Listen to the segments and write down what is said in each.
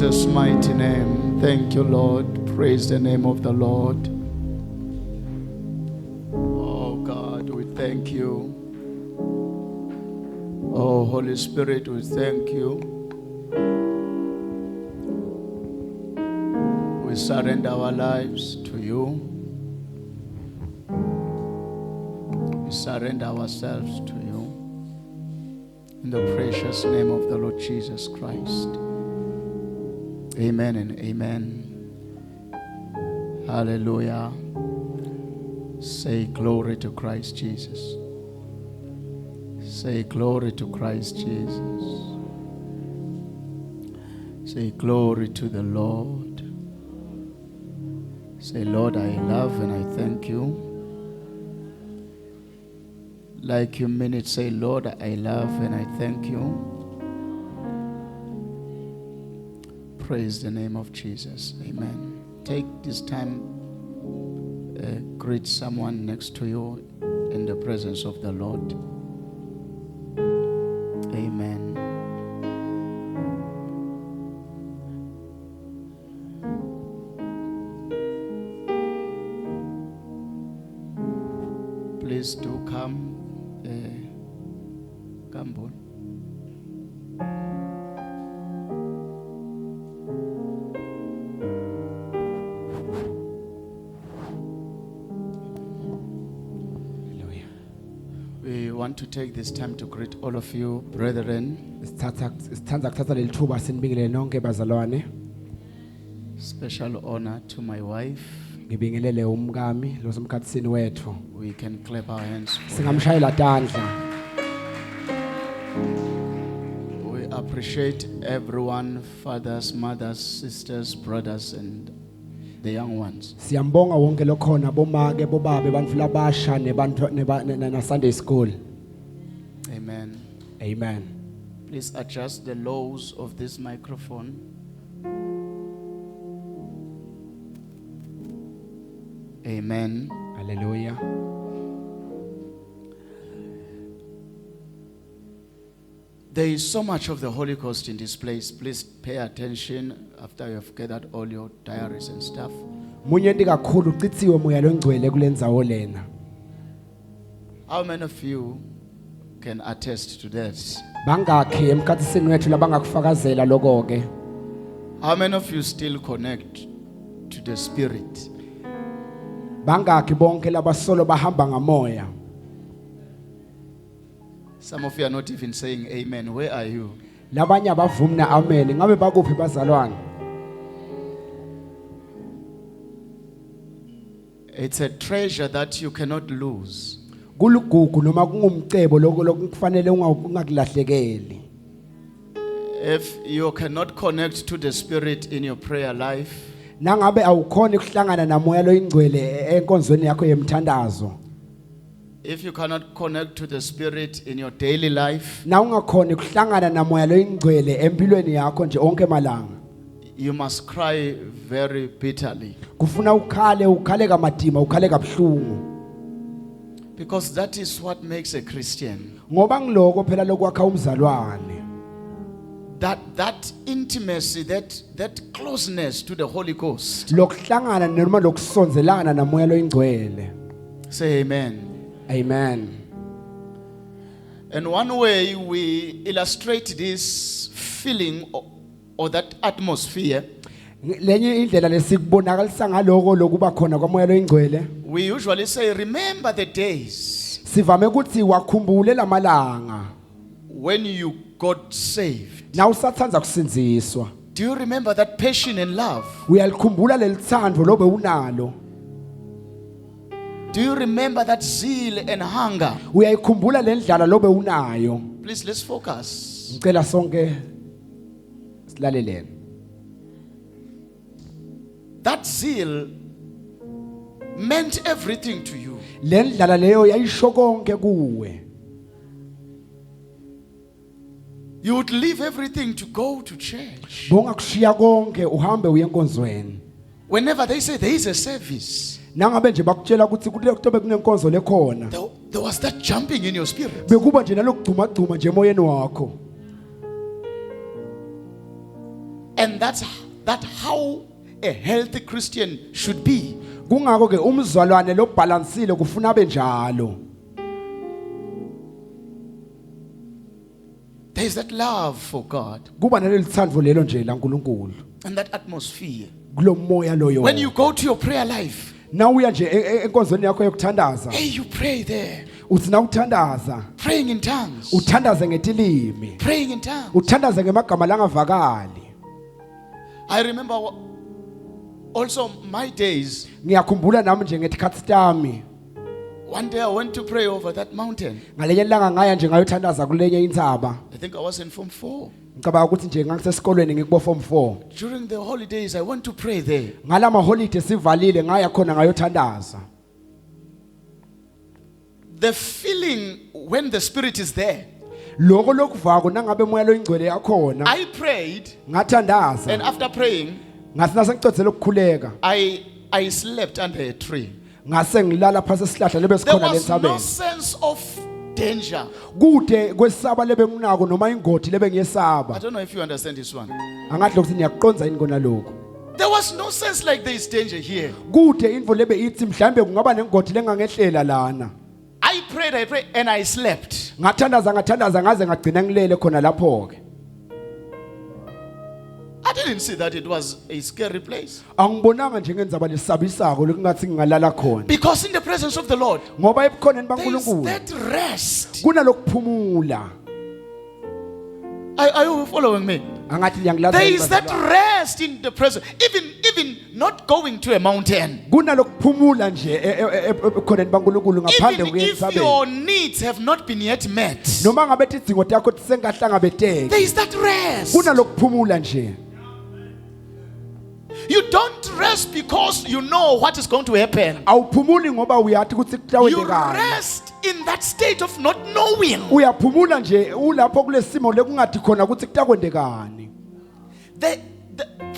Jesus' mighty name. Thank you, Lord. Praise the name of the Lord. Oh God, we thank you. Oh Holy Spirit, we thank you. We surrender our lives to you. We surrender ourselves to you. In the precious name of the Lord Jesus Christ. Amen and amen. Hallelujah. Say glory to Christ Jesus. Say glory to Christ Jesus. Say glory to the Lord. Say, Lord, I love and I thank you. Like you mean it, say, Lord, I love and I thank you. Praise the name of Jesus. Amen. Take this time, greet someone next to you in the presence of the Lord. Amen. Please do come. Come on. We want to take this time to greet all of you, brethren. Special honor to my wife. We can clap our hands. We appreciate everyone, fathers, mothers, sisters, brothers, and the young ones. Sunday school. Amen. Amen. Please adjust the lows of this microphone. Amen. Hallelujah. There is so much of the Holy Ghost in this place. Please pay attention after you have gathered all your diaries and stuff. How many of you can attest to that? How many of you still connect to the Spirit? Some of you are not even saying amen. Where are you? It's a treasure that you cannot lose. If you cannot connect to the Spirit in your prayer life, if you cannot connect to the Spirit in your daily life, you must cry very bitterly. Because that is what makes a Christian. That intimacy, that closeness to the Holy Ghost. Say amen. Amen. And one way we illustrate this feeling or that atmosphere, we usually say, remember the days when you got saved. Do you remember that passion and love? Do you remember that zeal and hunger? Please, let's focus. That zeal meant everything to you. You would leave everything to go to church. Whenever they say there is a service, there was that jumping in your spirit. And that's how a healthy Christian should be. Kungakho ke umzalwane lobalansile kufuna abe njalo. There is that love for God Kuba nalelithando lelo nje laNkulunkulu. and that atmosphere. Kulomoya loyo. When you go to your prayer life, nawuya nje enkonzweni yakho yokuthandaza, hey, you pray there, uthi na uthandaza, praying in tongues, uthandaze ngetilimi, praying in tongues. uthandaze ngemagama langavakali. I remember also my days. Ngiyakhumbula nami nje ngetikhathi tami. One day I went to pray over that mountain. Ngalenye langa ngaya nje ngayothandaza kulenye intsaba. I think I was in Form 4. Ngicabanga ukuthi nje ngisesikolweni ngikubo form 4. During the holidays, I went to pray there. Ngalama holiday sivalile ngaya khona ngayothandaza. The feeling when the Spirit is there. Lokho lokuvako nangabe moya lo ingcwele yakhona. I prayed, Ngathandaza. and after praying, Ngathi nasengicedzela ukukhuleka. I slept under a tree. Ngase ngilala phansi esihlahla lebe There sikhona was no lentabeni. sense of danger. Kude kwesaba lebe nginako noma ingoti lebe I ngiyesaba. don't know if you understand this one. Angathi lokuthi niyaqonza yini kona lokho. There was no sense like there is danger here. Kude info lebe ithi mhlambe kungaba nengoti lengangehlela lana. I prayed, and I slept. Ngathandaza ngaze ngagcina ngilele khona lapho ke. I didn't see that it was a scary place. Angibonanga nje ngenzaba lesabisako lokungathi ngingalala khona. Because in the presence of the Lord, Ngoba ebukhoneni there is baNkulunkulu that rest. kunalokuphumula. Are you following me? Angathi liyangilaza. There is that rest in the presence. Even not going to a mountain. Kunalokuphumula nje ebukhoneni baNkulunkulu ngaphandle Even if kwensabeni. your needs have not been yet met, Noma ngabe tidzingo takho tisengahlangabeteki. there is that rest. Kunalokuphumula nje. You don't rest because you know what is going to happen. Awuphumuli ngoba uyathi ukuthi You kutawendekani. rest in that state of not knowing. Uyaphumula nje ulapho kulesimo lekungathi khona ukuthi kutakwendekani. The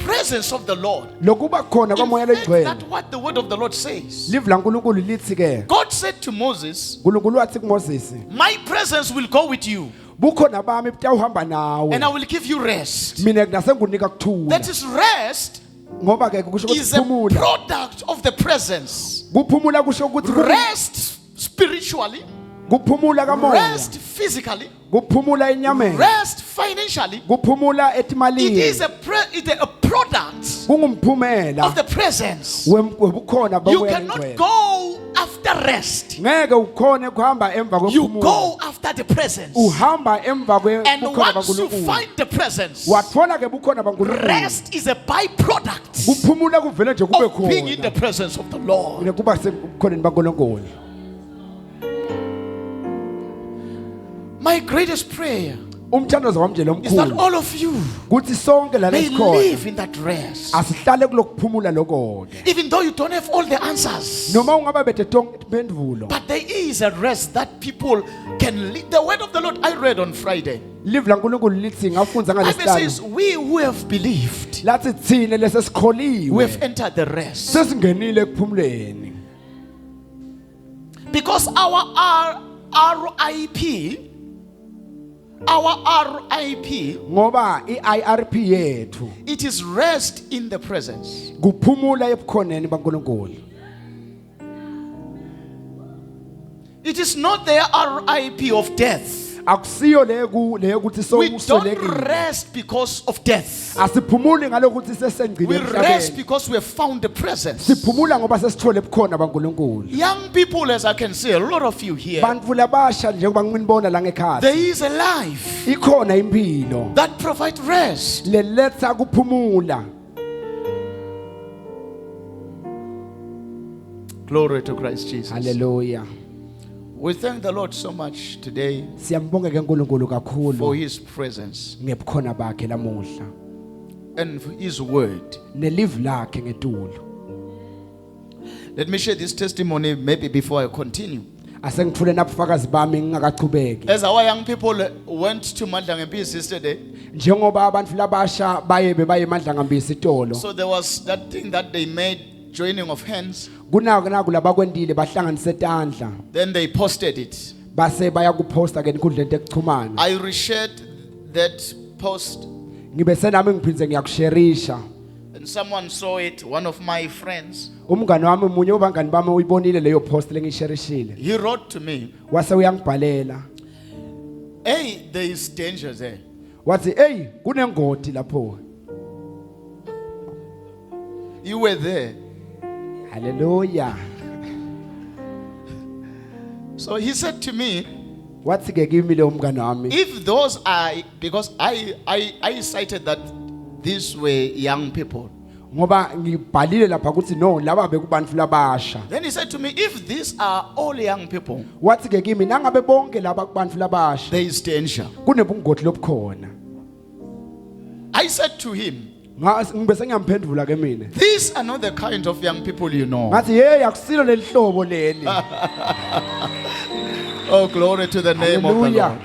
presence of the Lord. Lokuba khona kwamoya In fact, legcwele. that's what the word of the Lord says. Live la nkulunkulu lithi ke. God said to Moses, Nkulunkulu wathi kuMoses, my presence will go with you, bukhona bami butawuhamba nawe. and I will give you rest. Mina nasengunika kuthula. That is rest Ngoba ke kusho ukuthi is a kuphumula. product of the presence. Kuphumula kusho ukuthi Rest spiritually, kuphumula kamoya. rest physically, Kuphumula enyameni. rest financially. Kuphumula It etimalini. is a product Kungumphumela of the presence. webukhona You bamoya cannot legcwele. go after rest. Ngeke ukhone kuhamba emva You kwephumula. go after the presence. Uhamba emva And kwebukhona once you baNkulunkulu. find the presence, Wathola ke bukhona baNkulunkulu. rest is a byproduct Kuphumula kuvele nje kube of being in the khona. presence of the Lord. Kuba sebukhoneni baNkulunkulu. My greatest prayer Umthandazo wami nje is that lomkhulu. all of you Kuthi sonke la may lesikhona live in that rest. asihlale kulokuphumula lokho ke. Even though you don't have all the answers. Noma ungaba bethe tonke impendulo. But there is a rest that people can live. The word of the Lord I read on Friday. Live la nkulunkulu lithi ngafunza The Bible says, ngalesihlalo. we who have believed, Lathi thine we lesesikholiwe. have entered the rest. Sesingenile ekuphumuleni. Because our RIP, Ngoba iIRP yethu it is rest in the presence. kuphumula ebukhoneni baNkulunkulu. It is not the RIP of death. Akusiyo leyo ukuthi We don't sokuswelekile. rest because of death. Asiphumuli ngalokuthi We sesengcile rest emhlabeni. because we have found the presence. Siphumula ngoba sesithole ebukhona baNkulunkulu. Young people, as I can see, a lot of you here, Bantfu labasha njengoba nginibona la ngekhaya. there is a life Ikhona impilo that provides rest. leletha kuphumula. Glory to Christ Jesus. Hallelujah. We thank the Lord so much today Siyambonga ke uNkulunkulu for kakhulu His presence ngebukhona bakhe lamuhla. and for His word. Nelive lakhe ngetulo. Let me share this testimony maybe before I continue. Asengithule nabufakazi bami ngingakachubeki. As our young people went to Madlangempisi yesterday, Njengoba abantu labasha baye emandla ngambisi itolo. so there was that thing that they made, joining of hands. Kunako labakwendile bahlanganise tandla. Then they posted it. Base baya kuposta ke inkundleni ekuchumana. I reshared that post ngibe senami ngiphindze ngiyakusherisha. And someone saw it, one of my friends. Umngani wami munye ubangani bami uyibonile leyo post lengisherishile. He wrote to me, Wase uyangibhalela. hey, there is danger there. Wathi, "Hey, kunengoti lapho." You were there. Hallelujah. So he said to me, Wathi ke kimi lo mngani wami, if those are, because I cited that these were young people. ngoba ngibhalile lapha ukuthi no laba bekubantu labasha. Then he said to me, if these are all young people, Wathi ke kimi nangabe bonke laba kubantu labasha there is danger. kunebungoti lobukhona. I said to him, Ngibe sengiyamphendula ke mina. these are not the kind of young people you know. Ngathi hey akusilo lelihlobo leli. Oh, glory to the name of the Hallelujah. Lord.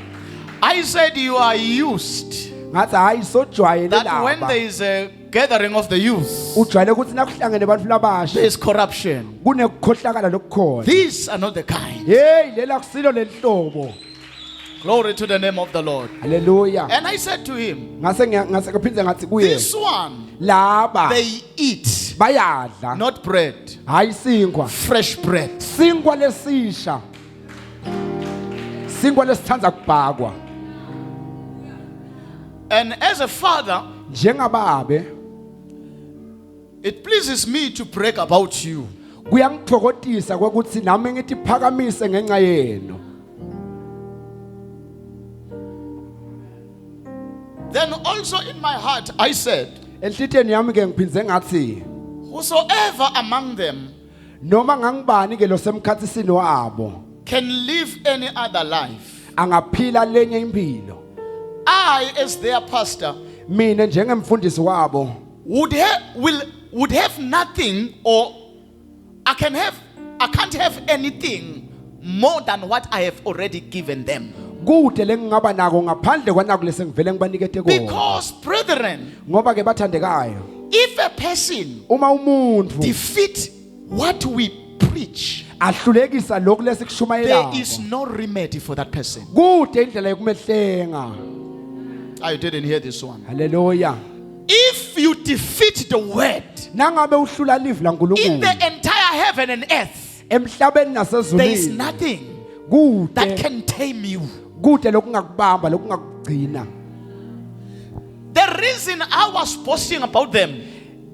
I said you are used Ngathi hayi sojwayele that when laba. there is a gathering of the youth, Ujwayele ukuthi nakuhlangene abantu there labasha is corruption. kunekukhohlakala lokukhona. These are not the kind. Hey lela akusilo lelihlobo. Glory to the name of the Lord. Hallelujah. And I said to him, Ngase kaphindze ngathi kuye this one, laba they eat bayadla not bread, hayi sinkwa. fresh bread. Sinkwa lesisha. Sinkwa lesithandza kubhakwa. And as a father, Njengababe it pleases me to brag about you. kuyangithokozisa ukuthi nami ngithi phakamise ngenxa yenu. Then also in my heart, I said, Enhlitiyeni yami ke ngiphindze ngathi whosoever among them noma ngangibani ke lo semkhathisini wabo can live any other life, angaphila lenye impilo. I as their pastor Mina njengemfundisi wabo would have nothing, or I can't have anything more than what I have already given them. kude lengingaba nako ngaphandle kwanaku lesengivele ngibanikete kona. Because brethren, Ngoba ke bathandekayo if a person uma umuntu defeat what we preach, ahlulekisa lokhu there lesikushumayelayo is no remedy for that person. kude indlela yokumehlenga. I didn't hear this one. Hallelujah. If you defeat the word Nangabe uhlula live in laNkulunkulu the entire heaven and earth, emhlabeni there is nasezulwini nothing that kude can tame you. kude lokungakubamba lokungakugcina. The reason I was boasting about them,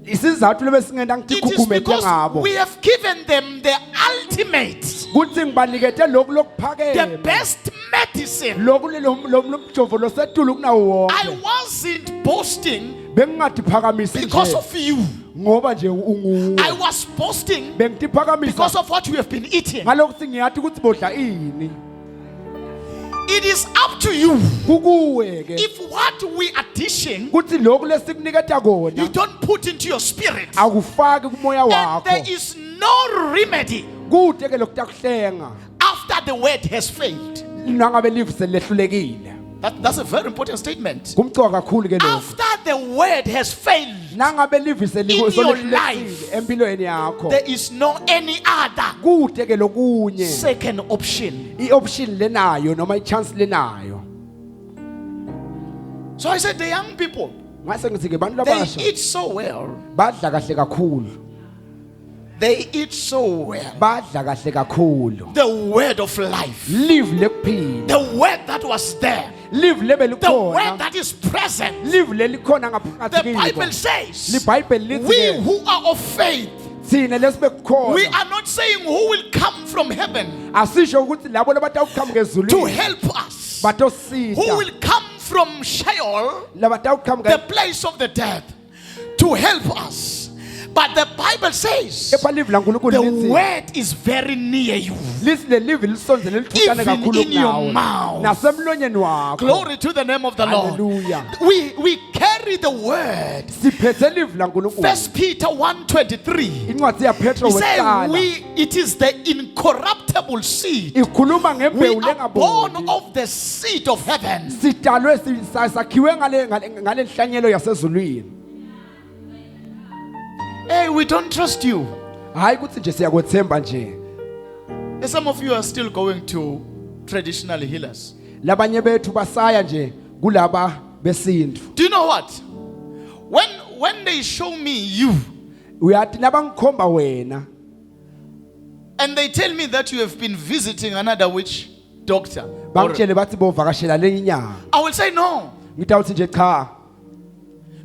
Isizathu lebesingenda ngithi it is khukhumete because ngabo we have given them the ultimate, kuthi ngibanikete lokhu the lokuphakeme best medicine. lokhu lomjovo losetulu kunawo I wonke. wasn't boasting Bengingathi phakamisi because nje of you. ngoba nje unguwe. I was boasting Bengithi phakamisa because of what we have been eating. ngalokuthi ngiyathi ukuthi bodla ini. It is up to you. Kukuwe ke If what we are dishing, kuthi lokhu lesikuniketa you kona don't put into your spirit, akufaki kumoya and wakho. there is no remedy Kude ke lokutakuhlenga after the word has failed. nangabe live selehlulekile. That's a very important statement. Kumcoka kakhulu ke lokho. After the word has failed, Nangabe live your life, empilweni yakho. there is no any other Kude ke lokunye. second option. I-option lenayo noma i-chance lenayo. So I said, the young people, Ngase ngithi ke bantu they labasha eat so well. badla kahle kakhulu. They eat so well. Badla kahle kakhulu. The word of life, Live lekuphila. the word that was there, Live lebe the word likhona. that is present. Live lelikhona ngaphakathi The kibo. Bible says, LiBhayibheli lithi we ke, who are of faith, thina lesibekukhona we are not saying who will come from heaven asisho ukuthi labo labatawuqhamuka to ezulwini help us, batosita who will come from Sheol, labatawuqhamuka the place of the dead, to help us. But the Bible says kepha live laNkulunkulu the lithi word is very near you. lithi lelive lisonzele lithutane Even kakhulu in your kunawe mouth. nasemlonyeni wakho. Glory to the name of the Lord. Hallelujah. We carry the word. Siphethe live laNkulunkulu. First Peter 1:23. Incwadi yaPetro He said, wesicala it is the incorruptible seed. ikhuluma We ngembewu are born lengaboni. of the seed of heaven. Sidalwe sakhiwe ngale nhlanyelo yasezulwini. Hey, we don't trust you. Hayi ukuthi nje siyakwethemba nje. And some of you are still going to traditional healers. Labanye bethu basaya nje kulaba besintu. Do you know what? When they show me you Uyathi nabangikhomba wena and they tell me that you have been visiting another witch doctor, bangitshele bathi bovakashela lenye inyanga. I will say no. Ngitawuthi nje cha.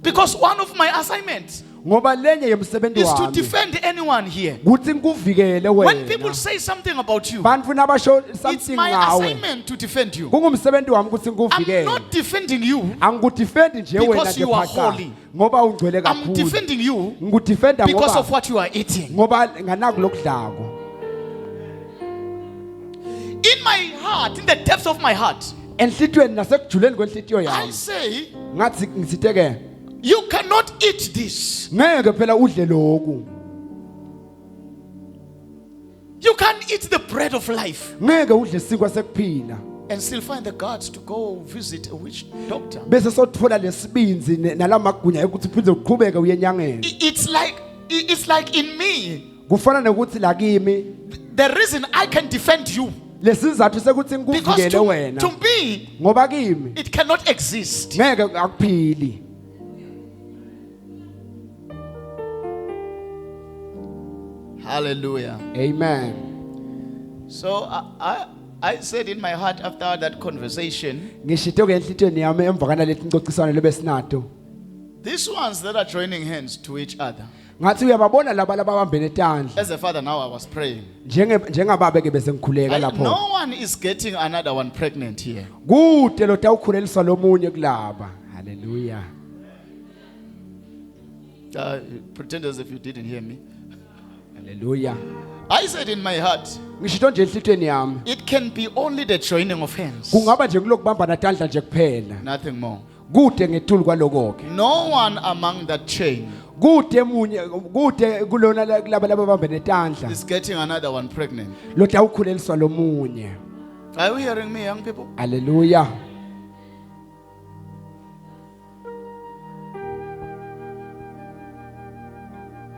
Because one of my assignments Ngoba lenye yemsebenzi is to wami defend anyone here. kuthi ngikuvikele When people wena. say something about you, Bantu nabasho it's something my ngawe. assignment to defend you. Kungumsebenzi wami ukuthi I'm ngikuvikele. not defending you. Angikudefendi nje wena Because nje you are phaqha. holy. Ngoba ungcwele I'm kakhulu. defending you Ngikudefenda because of ngoba what you are eating. ngoba nganaku lokudlako. In my heart, in the depths of my heart, Enhlitweni nasekujuleni kwenhlitiyo I yami. say, Ngathi ngisitheke you cannot eat this. ngeke phela udle lokhu. You can't eat the bread of life Ngeke udle isinkwa sekuphila. and still find the guts to go visit a witch doctor. Bese sothola lesibinzi nalamagunya ukuthi uphinde uqhubeke uye enyangeni. It's like in me, Kufana nokuthi la kimi the reason I can defend you, lesizathu sekuthi because ngikuvikele to wena me, ngoba kimi it cannot exist. ngeke akuphili. Hallelujah. Amen. So I said in my heart after that conversation, Ngishito ke enhlitweni yami emva kana lethi ngociswana lebesinato. these ones that are joining hands to each other. Ngathi uyababona laba lababambene etandla. As a father now I was praying. Njengababe ke bese ngikhuleka lapho. No one is getting another one pregnant here. Kude lo tawukhuleliswa lomunye kulaba. Hallelujah. Pretend as if you didn't hear me. Hallelujah. I said in my heart, Ngishito nje enhlitweni yami. it can be only the joining of hands, Kungaba nje kulokubambana etandla nje kuphela. nothing more. Kude ngethulu kwaloko ke. No one among that chain Kude kulona laba lababambene etandla. is getting another one pregnant. Lo tawukhuleliswa lomunye. Are you hearing me, young people? Hallelujah.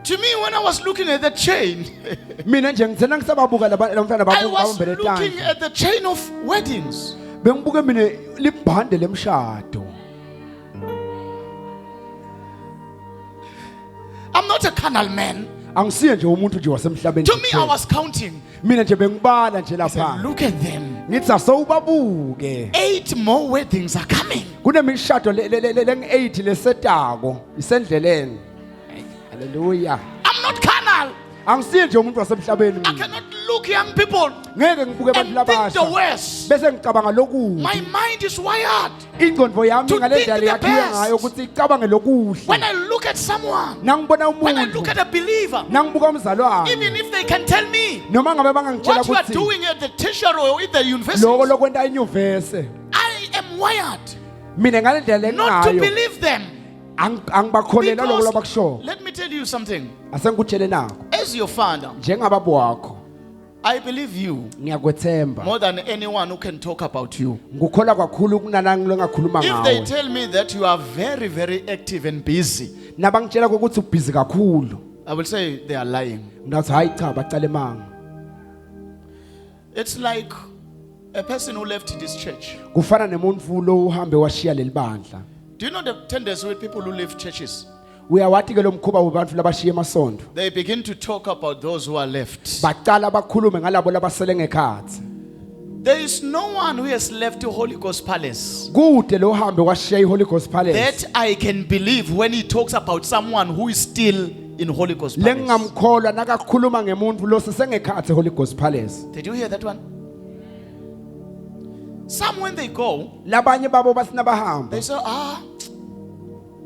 To me, when I was looking at the chain, Mina nje ngithena ngisababuka labantwana I was babambene looking etandla. at the chain of weddings. Bengibuke mina libhande lemshado. I'm not a carnal man. Angisiye nje umuntu nje wasemhlabeni. To me, I was counting. Mina nje bengibala nje I said, lapha. look at them. Ngithi asowubabuke. 8 more weddings are coming. Kunemishado lengi-8 lesetako isendleleni. Hallelujah. I'm not carnal. Angisiye nje umuntu wasemhlabeni I mina. cannot look young people Ngeke ngibuke abantu and think the labasha. worst. Bese ngicabanga lokuhle. My mind is wired. Ingqondo yami To ngale think ndlela the yakhiwe best. ngayo ukuthi icabange lokuhle. When I look at someone, Nangibona when I look umuntu, at a believer, nangibuka umzalwane. even if they can tell me Noma ngabe bangangitshela what you are ukuthi doing at the tertiary or in the university, lokho lokwenta enyuvesi. I am wired Mina ngale ndlela not to engayo believe them. angibakholela lokho Because, labakusho. let me tell you something. Asengikutshele nako. As your father, Njengababa wakho I believe you ngiyakwethemba. more than anyone who can talk about you. Ngikholwa kakhulu kunanani longakhuluma If they ngawe. tell me that you are very, very active and busy, Nabangitshela ukuthi ubhizi kakhulu. I will say they are lying. Ngathi hayi cha bacala emanga. It's like a person who left this church. Kufana nemuntu lo uhambe washiya leli bandla. Do you know the tendency with people who leave churches? Uyawathi ke lo mkhuba wabantu labashiya emasondo. They begin to talk about those who are left. Bacala bakhulume ngalabo labasele ngekhathi. There is no one who has left the Holy Ghost Palace Kude lo hambe washiya iHoly Ghost Palace. that I can believe when he talks about someone who is still in Holy Ghost Palace. Lengamkholwa nakakhuluma ngemuntu lo sesengekhathi eHoly Ghost Palace. Did you hear that one? Some when they go, Labanye babo basina bahamba. they say,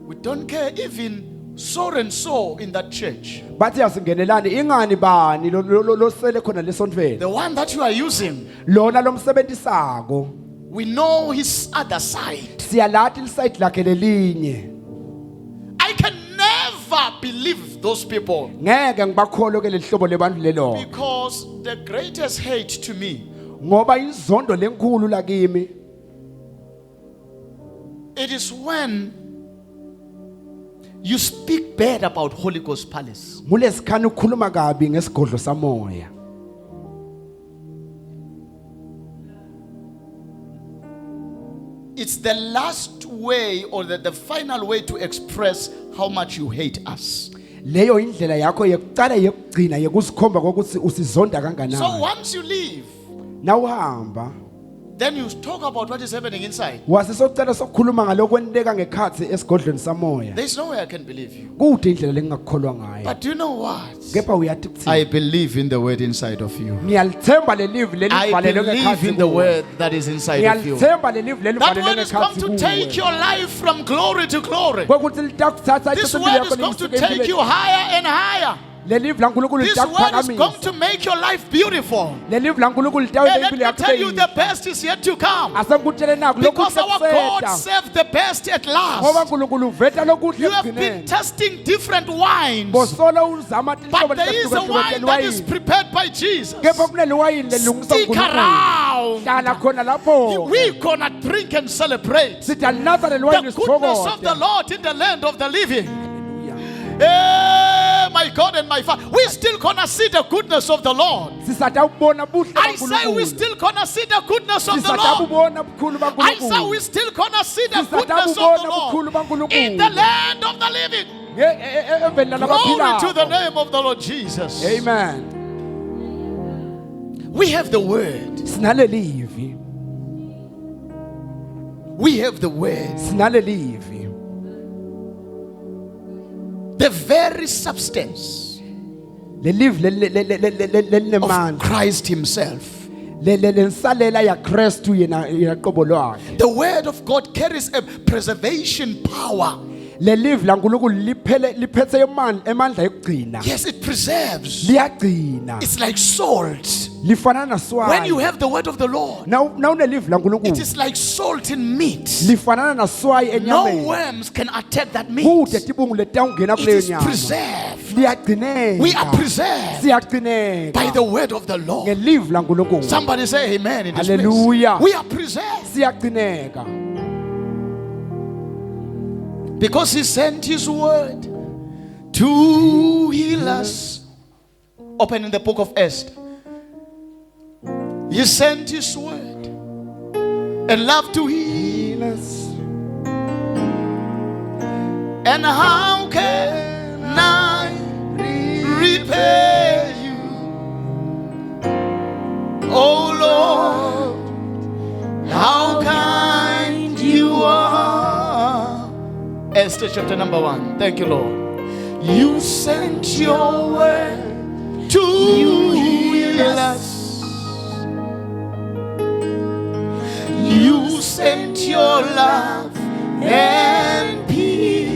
we don't care even so and so in that church. Bathi asingenelani ingani bani lo sele khona lesontweni. The one that you are using, Lona lomsebenzisako. we know his other side. Siyalathi liside lakhe lelinye. I can never believe those people Ngeke ngibakholwe ke lehlobo lebantu lelo. because the greatest hate to me, Ngoba izondo lenkulu la kimi it is when you speak bad about Holy Ghost Palace. ngulesikhani ukukhuluma kabi ngesigodlo samoya. it's the last way or the final way to express how much you hate us. leyo indlela yakho yokuqala yokugcina yokusikhomba ukuthi usizonda So kanganani once you leave, nawuhamba then you talk about what is happening inside. wase sokucela sokukhuluma ngalokwenteka ngekhathi esigodlweni samoya There's no way I can believe you. kude indlela lengingakukholwa ngayo But do you know what? kepha uyathi kuthini I believe in the word inside of you. ngiyalithemba lelivi I lelivalelwe believe ngekhathi in the kuwe. word that is inside of you. ngiyalithemba lelivi That lelivalelwe word is going ngekhathi to take kuwe your life from glory to glory. kwekuthi litakuthatha This impilo word yakho is going to liyisuke take you empilweni. higher and higher. lelivi lankulunkulu This word is going litakuphakamisa to make your life beautiful. lelivi lankulunkulu And litawuyenza let impilo me yakho tell you, ibe the best is yet to come. asengikutshele nakho lokhu Because our God kuseta saved the best at ngoba last. nkulunkulu uveta lokuhle You have been ekugcineni testing different wines. bosolo uzama tinhlobo But there is a wine that is prepared by Jesus. kepha kuneliwayini lelungiswa Stick nkulunkulu hlala around. khona lapho We're gonna drink and celebrate sithi alinatha leliwayini the goodness of the sithokoze Lord in the land of the living. Hallelujah. My God and my Father, we're still gonna see the goodness of the Lord. sisatawubona buhle I say we're bankulunkulu still gonna see the goodness of the Lord. sisatawubona bukhulu I say we're bankulunkulu still gonna see the goodness of sisatawubona the bukhulu Lord bankulunkulu in the land of the living. eveni Glory to the lalabaphilayo name of the Lord Jesus. amen We have the word. sinalelivi We have the word. sinalelivi The very substance lelivi of lelinemandla Christ Himself. lensalela ya Kristu yena qobo lwakhe The word of God carries a preservation power. lelivi lankulunkulu liphethe emandla yokugcina Yes, it preserves. liyagcina It's like salt. lifanana When you naswayi have the word of the Lord, nawunelivi it lankulunkulu is like salt in meat. lifanana naswayi No enyameni worms can attack that meat. kude tibungu letawungena It kuleyo is nyama preserved. liyagcineka We are preserved siyagcineka by the word of the Lord. ngelivi lankulunkulu Somebody say amen in this Hallelujah. place. We are preserved siyagcineka because He sent His word to heal us. Open in the book of Esther. He sent His word and love to heal us. And how can I repay you, oh Lord? How kind you are. Esther chapter number 1. Thank you, Lord. You sent your word to heal us. You sent your love and peace.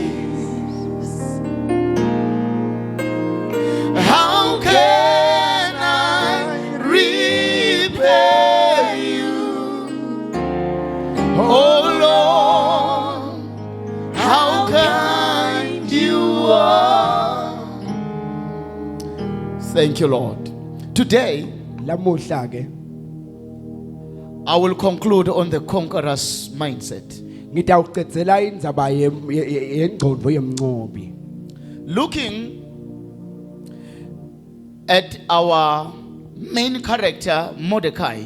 How can I repay you, oh Lord? How kind you are. Thank you, Lord. Today, lamuhla ke I will conclude on the conqueror's mindset. ngitawucedzela indzaba yengcondvo yemncobi Looking at our main character, Mordecai,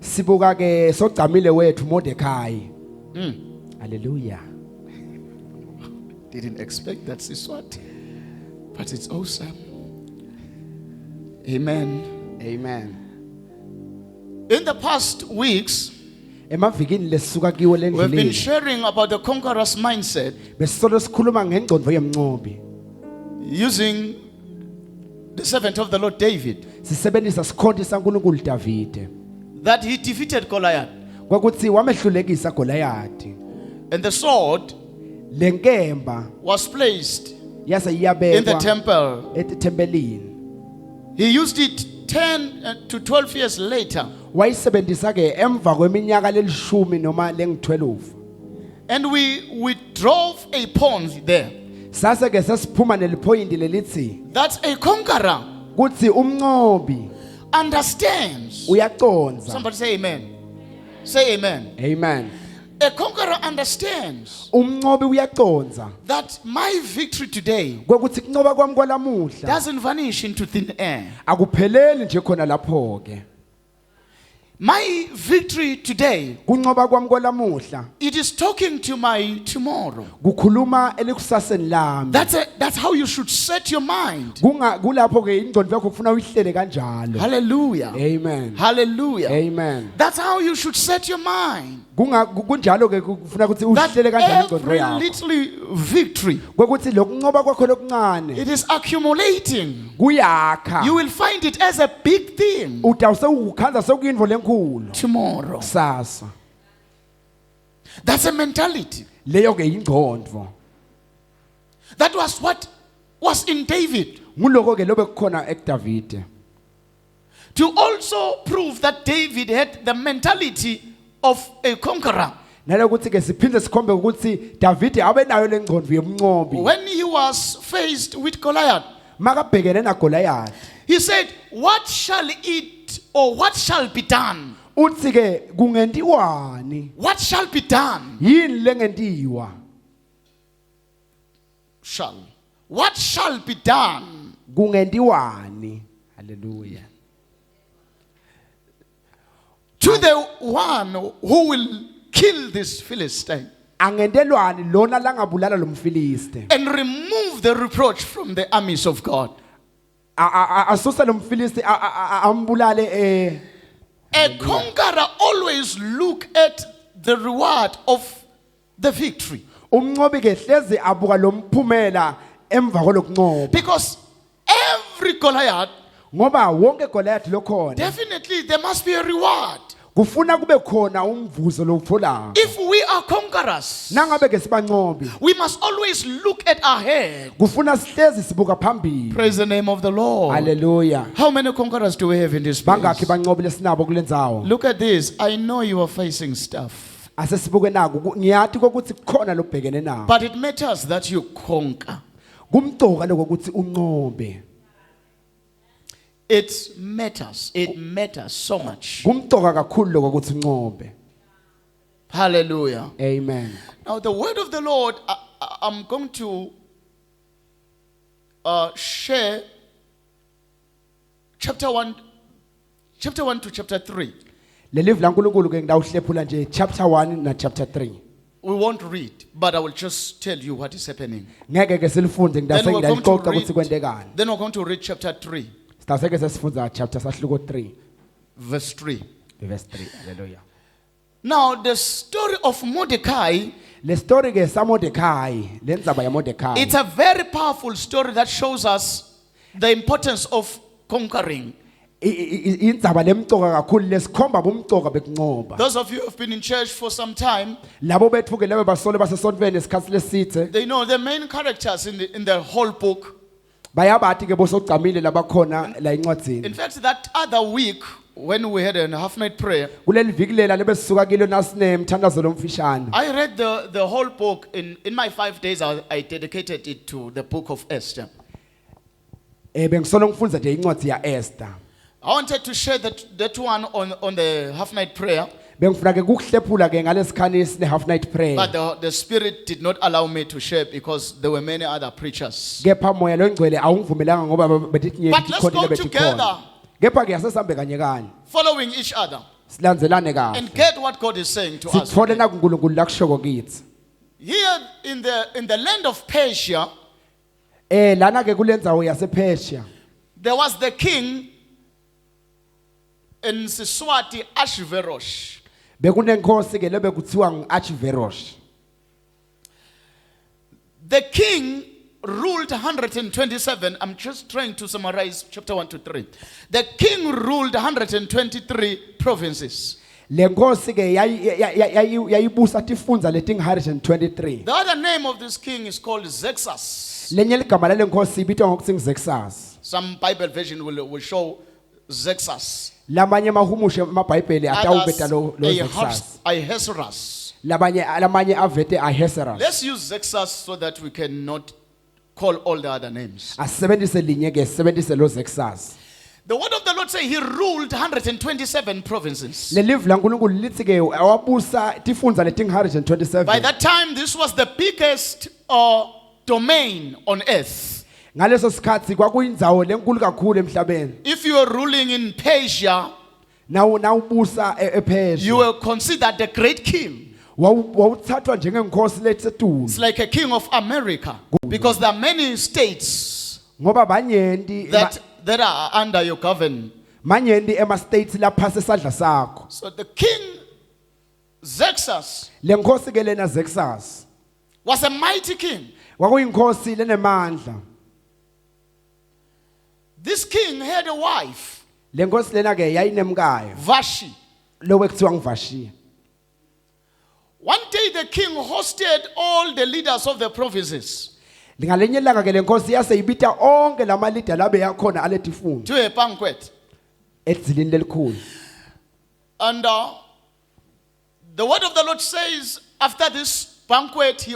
sibuka ke sogcamile wethu Mordekai hallelujah didn't expect that, Siswati, but it's awesome. Amen. amen In the past weeks, emavikini lesisuka kiwo we've been lendleleni sharing about the conqueror's mindset besisolo sikhuluma ngengcondvo yemncobi using the servant of the Lord David, sisebenzisa sikhonti saNkulunkulu Davide that he defeated Goliath. kwakuthi wamehlulekisa Goliathi And the sword lenkemba was placed yase in the iyabekwa temple. etempelini He used it 10 to 12 years later. wayisebenzisa ke emva kweminyaka lelishumi noma lengu12 And we drove a point there. sase ke sesiphuma neliphoyinti lelithi That a conqueror kuthi umncobi understands. uyaconza Somebody say amen. Say amen. amen A conqueror understands umncobi uyaconza that my victory today kwekuthi kuncoba kwami kwalamuhla doesn't vanish into thin air. akupheleli nje khona lapho ke My victory today, kunqoba kwami kwalamuhla it is talking to my tomorrow. kukhuluma elikusaseni lami. That's how you should set your mind. Kulapho ke ingqondo yakho kufuna uyihlele kanjalo. Hallelujah. Amen. Hallelujah. Amen. That's how you should set your mind. Kunjalo ke kufuna ukuthi That uhlele kanjalo ingqondo every yakho. little victory, Kwekuthi lokunqoba kwakho lokuncane it is accumulating. kuyakha. You will find it as a big thing Utawuse ukukhanza sekuyinvo lenkulu. tomorrow. Sasa. That's a mentality. Leyo ke ingqondo. That was what was in David. Nguloko ke lobe kukhona eDavide. To also prove that David had the mentality of a conqueror. Nalokuthi ke siphinde sikhombe ukuthi Davide abenayo lengqondo yomnqobi. When he was faced with Goliath, Makabhekene na Goliath. he said, "What shall it or what shall be done? Uthi ke kungentiwani? What shall be done? Yini lengentiwa? What shall be done?" Kungentiwani? Hallelujah. To the one who will kill this Philistine Angendelwani lona langabulala lomfiliste. and remove the reproach from the armies of God. Asusa lomfiliste ambulale A conqueror always look at the reward of the victory, umnqobi ke hlezi abuka lomphumela emva kolokunqoba. because every Goliath, Ngoba wonke Goliath lokhona definitely there must be a reward. kufuna kube khona umvuzo lowutholayo. If we are conquerors, Nangabe ke sibanqobi we must always look at ahead. kufuna sihlezi sibuka phambili. Praise the name of the Lord. Hallelujah. How many conquerors do we have in this place? Bangakhi banqobi lesinabo kulendzawo. Look at this. I know you are facing stuff, Asesibuke naku ngiyathi ukuthi kukhona lobhekene nawo. but it matters that you conquer. Kumcoka lokuthi unqobe. It matters. It matters so much. Kumcoka kakhulu lokuthi unqobe. Hallelujah. Amen. Now, the word of the Lord, I'm going to share chapter 1 to chapter 3. Lelive laNkulunkulu ke ngidawuhlephula nje chapter 1 na chapter 3. We won't read, but I will just tell you what is happening. Ngeke ke silifunde Then ngidase we're going to ngidayixoxa ukuthi kwendekani. then we're going to read chapter 3, Sitase ke sesifunda chapter sahluko 3 verse 3. verse 3. Hallelujah. Now, the story of Mordecai, Le story ke saMordekhai, lendzaba yaMordekhai. it's a very powerful story that shows us the importance of conquering. Indzaba lemcoka kakhulu lesikhomba bomcoka bekunqoba. Those of you who have been in church for some time, Labo bethu ke lebe basole basesontweni esikhathi lesithe they know the main characters in the whole book. bayabathi ke bosogcamile labakhona la In encwadzini. fact, that other week, when we had a half night prayer, Kuleli viki lela lebe sisuka kilo nasine mthandazo lomfishane. I read the whole book. In my 5 days, I dedicated it to the book of Esther. Bengisolo ngifundza nje incwadi ya Esther. I wanted to share that one on the half night prayer, Bengifuna ke kuhlephula ke ngalesikhani sine half night prayer. but the Spirit did not allow me to share because there were many other preachers. Kepha moya longcwele awungivumelanga ngoba betithi nye But let's ikhona go lebethi together. khona. Kepha ke asesambe kanye kanye. Following each other Silandzelane kahle. and get what God is saying to us. Sithole na kuNkulunkulu lakushoko kithi. Here in the land of Persia, Lana ke kulendzawo yasePersia. there was the king in Siswati, Ashverosh. Bekunenkosi ke lebe kuthiwa ngiAchverosh. The king ruled 127. I'm just trying to summarize chapter 1 to 3. The king ruled 123 provinces. Lenkosi ke yayibusa tifundza letingu 123. The other name of this king is called Xerxes. Lenye ligama lalenkosi ibitwa ngokuthi ngiXerxes. Some Bible version will show Xerxes. Lamanye mahumushe amabhayibheli atawubeta Others, lo Xerxes. Ahasuerus. Lamanye avete Ahasuerus. Let's use Xerxes so that we cannot call all the other names. Asebenzise linye ke sebenzise lo Xerxes. The word of the Lord says he ruled 127 provinces. Le live laNkulunkulu lithi ke awabusa tifundza letingu 127. By that time, this was the biggest domain on earth. Ngaleso sikhathi kwakuyindzawo lenkulu kakhulu emhlabeni. If you are ruling in Persia, nawubusa you ePersia were considered the great king. wawuthathwa njengenkosi letsetulu It's like a king of America. Because there are many states ngoba banyenti that are under your government. manyenti ema-states lapha sesadla sakho So the king Xerxes le nkosi ke lena Xerxes was a mighty king. kwakuyinkosi lenemandla This king had a wife, le nkosi lena ke yayinemkayo Vashti. lo ekuthiwa nguVashiya. One day the king hosted all the leaders of the provinces Lingalenye ilanga ke le nkosi yase ibita onke lamalida labe yakhona aletifunda to a banquet. edzilini lelikhulu. And the word of the Lord says, after this banquet, he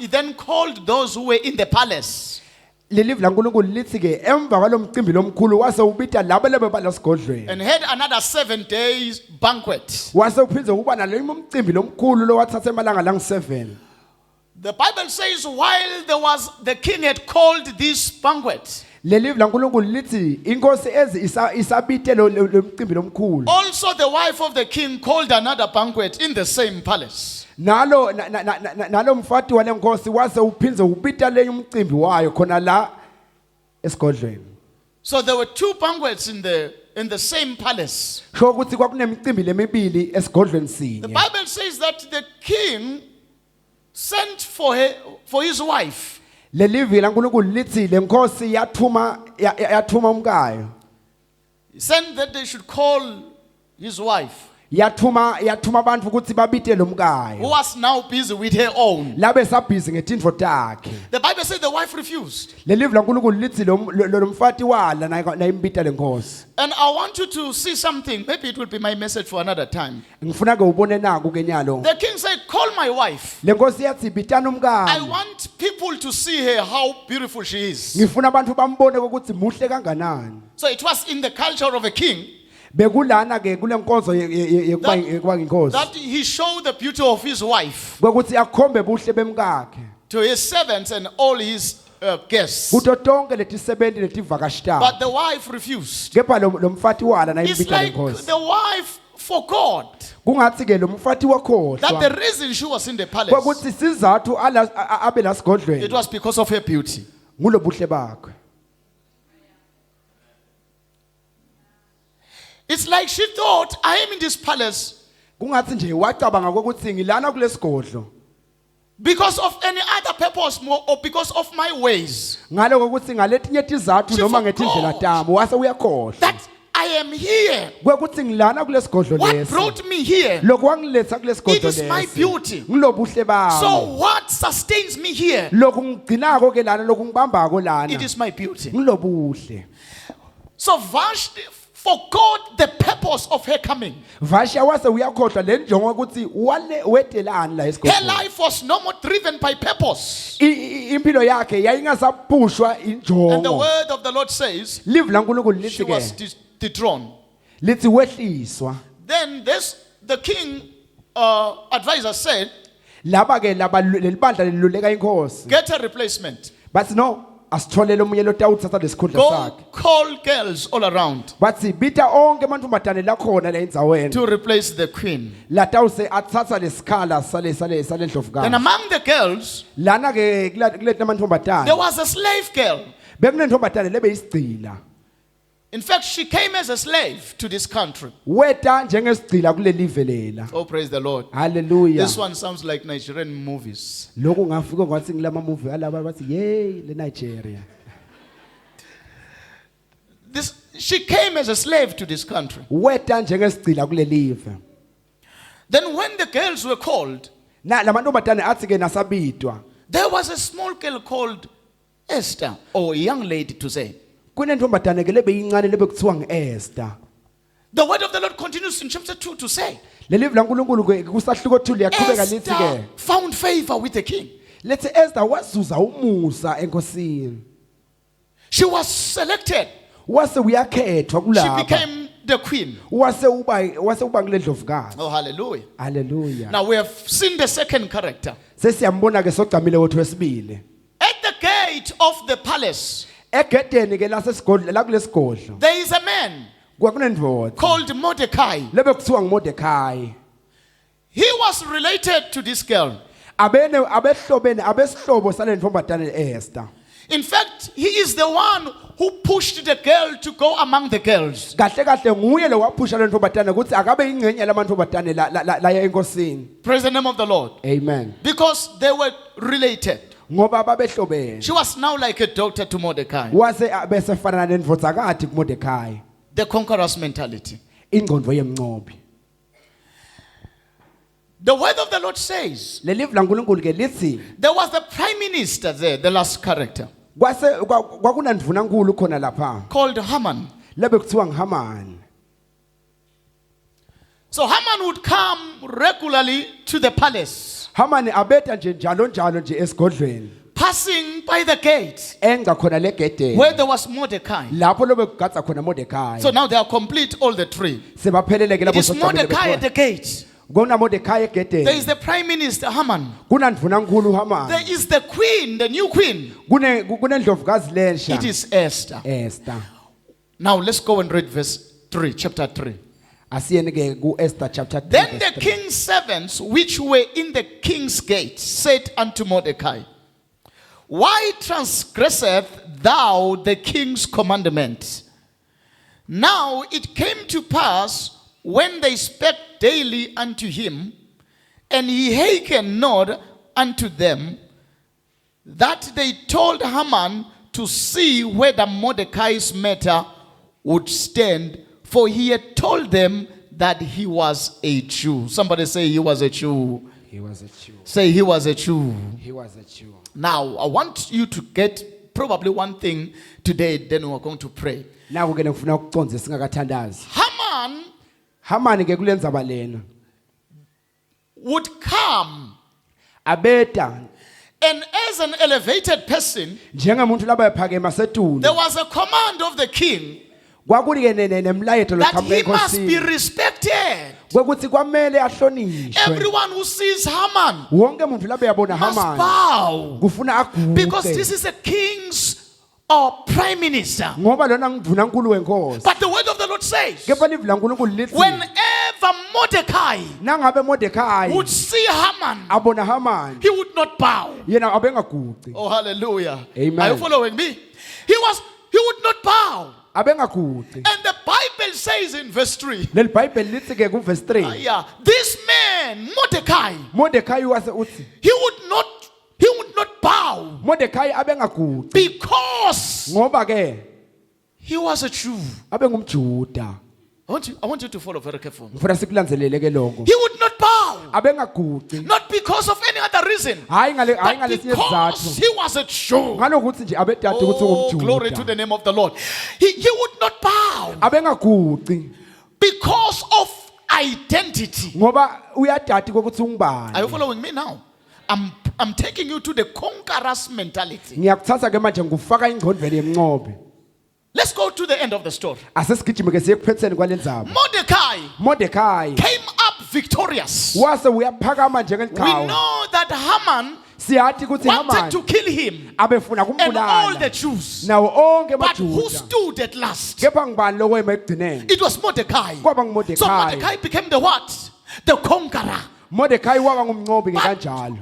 then called those who were in the palace. Lelivi laNkulunkulu lithi ke emva kwalomcimbi lomkhulu wase ubita labo lebe balesigodlweni. And had another 7 days banquet. Wase uphinze kuba nalo umcimbi lomkhulu lo wathatha emalanga lang7. The Bible says while the king had called this banquet, Lelivi laNkulunkulu lithi inkosi ezi isabite lo mcimbi lomkhulu. also the wife of the king called another banquet in the same palace. Nalo mfati wale nkosi wase uphinze ubita le umcimbi wayo khona la esigodlweni. So there were 2 banquets in the same palace. Sho ukuthi kwakunemicimbi lemibili esigodlweni The sinye. Bible says that the king sent for his wife. Lelivi laNkulunkulu lithi le nkosi yathuma umkayo. He sent that they should call his wife, Yathuma abantu ukuthi babite lo who mkayo. was now busy with her own. Labe sabhizi ngetindvo takhe. The Bible says the wife refused. Lelivi laNkulunkulu lithi lo mfati wala na imbita le nkosi. And I want you to see something. Maybe it will be my message for another time. Ngifuna ke ubone naku ke nyalo. The king said, call my wife. Le nkosi yathi bitana I umkayo. want people to see her, how beautiful she is. Ngifuna abantu bambone ukuthi muhle kanganani. So it was in the culture of a king Bekulana ke kule nkonzo yekuba inkosi. that he showed the beauty of his wife Ukuthi akhombe buhle bemkakhe. to his servants and all his guests. Kuto tonke letisebenzi letivakashita. But the wife refused. Kepha lo mfati wala na It's imbita le like nkosi. the wife forgot Kungathi ke lo mfati wakhohlwa. that the reason she was in the palace, Kwakuthi sizathu abe la it sigodlweni was because of her beauty. ngulo buhle bakhe. It's like she thought, I am in this palace Kungathi nje wacabanga ukuthi ngilana kulesigodlo because of any other purpose more, or because of my ways. ngalo ukuthi ngaletinye tizathu She noma forgot. ngetindlela tami wase uyakhohlwa. That I am here. Kwakuthi ngilana kulesigodlo What lesi. brought me here? Lokho wangiletha It kulesigodlo is my lesi. beauty. Ngilobuhle bami. So what sustains me here? Lokho ngigcinako ke lana lokho ngibambako lana. It is my beauty. Ngilobuhle. So Vashti forgot the purpose of her coming. Vashiya wase uyakhohlwa le njongo ukuthi wedelani la Her esigodlweni. life was no more driven by purpose. Impilo yakhe yayingasaphushwa And the injongo. word of the Lord says Live laNkulunkulu she lithi was ke dethroned. lithi wehliswa. Then the king advisor said, Laba ke lelibandla leluleka inkosi. get a replacement. Bathi no asitholele omunye lo tawuthatha lesikhundla Go sakhe. call girls all around Bathi bita onke amantombazane la khona la endzaweni. to replace the queen. La tawuse athatha lesikhala sale Then ndlovukazi. among the girls, Lana ke kuleti there amantombazane. was a slave girl. Bekunentombazane lebe yisigcila. In fact, she came as a slave to this country. Weta njengesigcila kule live lela. Oh, praise the Lord. Hallelujah. This one sounds like Nigerian movies. Lokho ngafika ngathi ngilama movie alaba bathi yey le Nigeria. She came as a slave to this country. Weta njengesigcila kule live. Then when the girls were called, Na lamantombazane athi ke nasabitwa. there was a small girl called Esther, or a young lady to say. Kunentombazane ke lebe yincane lebe kuthiwa ngiEsther. The word of the Lord continues in chapter 2 to say, Le live laNkulunkulu ke kusahluko 2 liyaqhubeka lithi Esther ke found favor with the king. lethi Esther wazuza umusa enkosini. She was selected. Wase uyakhethwa She kulapha. became the queen. Wase uba kule ndlovukazi. Oh, hallelujah. Hallelujah. Now we have seen the second character. Sesiyambona ke sogcamile wethu wesibili. At the gate of the palace, Egedeni ke lasesigodlo la kulesigodlo. there is a man kwakunendvodza called Mordecai. lebe kuthiwa nguMordekhai. He was related to this girl. abesihlobo sale ntombazane Esther. In fact, he is the one who pushed the girl to go among the girls. Kahle kahle nguye lo waphusha le ntombazane ukuthi akabe ingcenye lamantombazane la enkosini. Praise the name of the Lord. Amen. Because they were related. Ngoba babehlobene. She was now like a daughter to Mordecai. Wase besefana nendvodzakazi kuMordekhai. The conqueror's mentality. Ingqondo yemnqobi. The word of the Lord says Le live laNkulunkulu ke lithi there was the prime minister there, the last character, kwakunandvunankulu khona lapha called Haman. lebe kuthiwa nguHamani. So Haman would come regularly to the palace, Hamani abeta nje njalo nje esigodlweni passing by the gate enga khona legedeni where there was Mordecai. lapho lobe kugadza khona Mordekhai. So now they are complete, all the three. Sebaphelele ke It lapho is Mordecai at the gate. Kuna Mordekhai egedeni. There is the prime minister Haman. Kunandvunankulu Hamani. There is the queen, the new queen. Kunendlovukazi lensha. It is Esther. Esther. Now let's go and read verse 3, chapter 3. Asiyene ke kuEsther chapter 3. Then the king's servants which were in the king's gate said unto Mordecai, why transgresseth thou the king's commandment? Now it came to pass when they spake daily unto him, and he hearkened not unto them, that they told Haman to see whether Mordecai's matter would stand, for he had told them that he was a Jew. Somebody say he was a Jew. He was a Jew. Say he was a Jew. He was a Jew. Now, I want you to get probably one thing today, then we are going to pray. Naku ke ngifuna ukuconza singakathandazi. Haman Hamani ke kulendzaba lena would come, abeta and as an elevated person, njengemuntu laba ephakema setulu. there was a command of the king Kwakuri ke nemlayetho that loqhamuka he must be enkosini. respected. Kwekuthi kwamele ahlonishwe. Everyone who sees Haman Wonke umuntu labe yabona must Hamani bow, kufuna aguqe. because this is a king's or prime minister. Ngoba lona ngidvunankulu wenkosi. But the word of the Lord says, Kepha livla laNkulunkulu lithi whenever Mordecai nangabe Mordekhai would see Haman, abona Hamani he would not bow. yena abengaguqi. Oh, hallelujah. Amen. Are you following me? He would not bow. Abengaguqi. And the Bible says in verse 3, Leli Bible lithi ke ku verse 3. yeah, this man, Mordecai, Mordekhai wase uthi he would not bow Mordekhai abengaguqi because ngoba ke he was a Jew. abengumJuda. I want you to follow very carefully. Ngifuna sikulanzelele ke lokho. He would not bow, Abengaguqi. not because of any other reason, Hayi but ngalesinye because isizathu. he was a Jew. Ngalokuthi nje abedade ukuthi Oh, glory to ungumJuda. the name of the Lord. He would not bow Abengaguqi because of identity. ngoba uyadadi kokuthi Are you ungubani. following me now? I'm taking you to the conqueror's mentality. Ngiyakuthatha ke manje ngufaka ingqondweni yemnqobe. Let's go to the end of the story. Asesigijime ke siye kuphetheni kwalendzaba. Mordekhai Came up victorious. wase uyaphakama We njengeliqhawe. know that Haman Siyathi ukuthi wanted to Hamani kill him abefuna and all the kumbulala. Jews. Nawo onke But who amaJuda. stood at last? Kepha ngibani lokwema ekugcineni? It was Mordecai. Kwaba So nguMordekhai. Mordecai became the what? The conqueror. Mordekhai waba ngumnqobi ke But- kanjalo.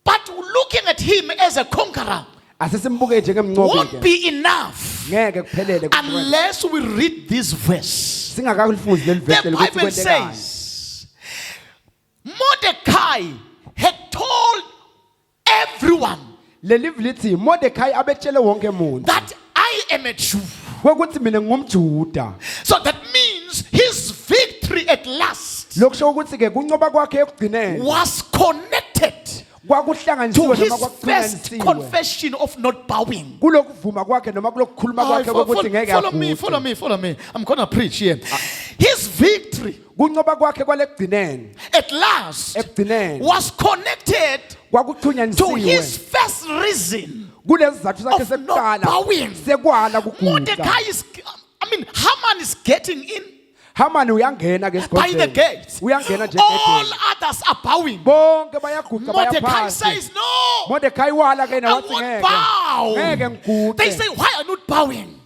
But looking at him as a conqueror Asesimbuke njengemnqobi won't ke. be enough Ngeke kuphelele kuphela. unless we read this verse. Singakalifundi leli verse The ukuthi Bible kwentekayo. says Mordecai had told everyone Leli lithi Mordekhai abetshele wonke umuntu that I am a Jew. ukuthi mina ngumJuda. So that means his victory at last Lokusho ukuthi ke kuncoba kwakhe ekugcineni was connected to kwakuhlanganisiwe his noma first kwakuhlanganisiwe. confession of not bowing. Kulokuvuma kwakhe noma kulokukhuluma kwakhe ukuthi ngeke Follow me. I'm going to preach here. His victory kuncoba kwakhe kwalegcineni at last ekugcineni was connected to his kwakuxhunyanisiwe first reason kulezi zathu sakhe of not sekuqala bowing. sekwala kuguqa. Mordecai Haman is getting in Hamani uyangena ke by the esigodlweni. gate. Uyangena nje All egedeni. others are bowing. Bonke bayaguqa Mordecai bayaphansi. says, no, Mordekhai wala ke I nawathi won't ngeke. bow. Ngeke ngiguqe. They say, why are you not bowing?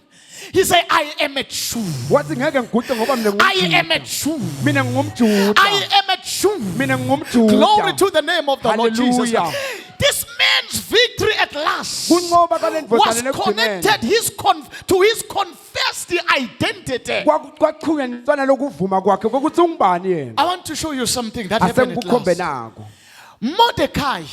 He said, I am a Jew. wathi ngeke ngiguqe ngoba mina I am a ngumJuda Jew. mina ngumJuda I am a Jew. mina ngumJuda Glory to the name of the Lord Jesus. Hallelujah. This man's victory at last kunqoba kale was ndvodana lekugcineni connected to his confessed identity. kwaqhunyaniswana lokuvuma kwakhe kokuthi ungubani yena I want to show you something that happened at asengikukhombe last. nako Mordecai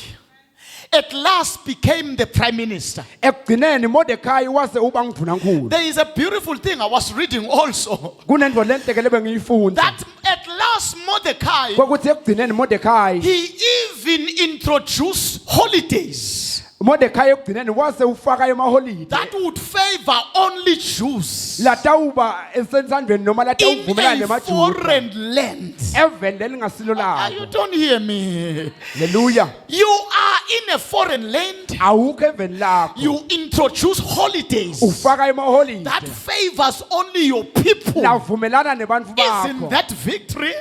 at last became the prime minister. ekugcineni Mordekhai wase uba ngudvunankulu There is a beautiful thing I was reading also. kunento lentekele bengiyifunda That at last Mordecai, kokuthi ekugcineni Mordekhai he even introduced holidays Mordekhai ekugcineni wase ufaka emaholide that would favor only Jews latawuba esensandleni noma latawuvumelana in a nemaJuda foreign land. eveni lelingasilo You labo don't hear me. haleluya You are in a foreign land. awukho eveni lakho You introduce holidays ufaka emaholide that favors only your people. lavumelana nebantfu Isn't bakho that victory?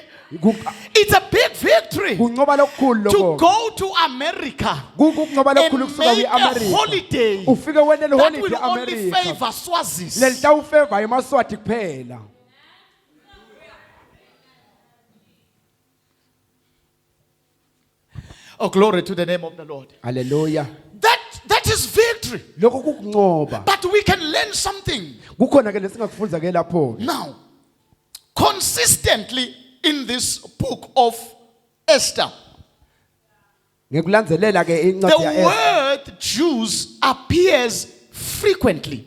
Ku- It's a big victory kunqoba lokukhulu to lokho go to America kunqoba and lokukhulu kusuka make a kwi-America holiday ufike wena that leholide will only e-America favor Swazis. lelitawufeva emaswati kuphela Oh, glory to the name of the Lord. haleluya That is victory. lokho kukunqoba But we can learn something. kukhona ke lesingakufundza ke lapho Now, consistently in this book of Esther, ngekulandzelela ke the incwadi ya Esther word Jews appears frequently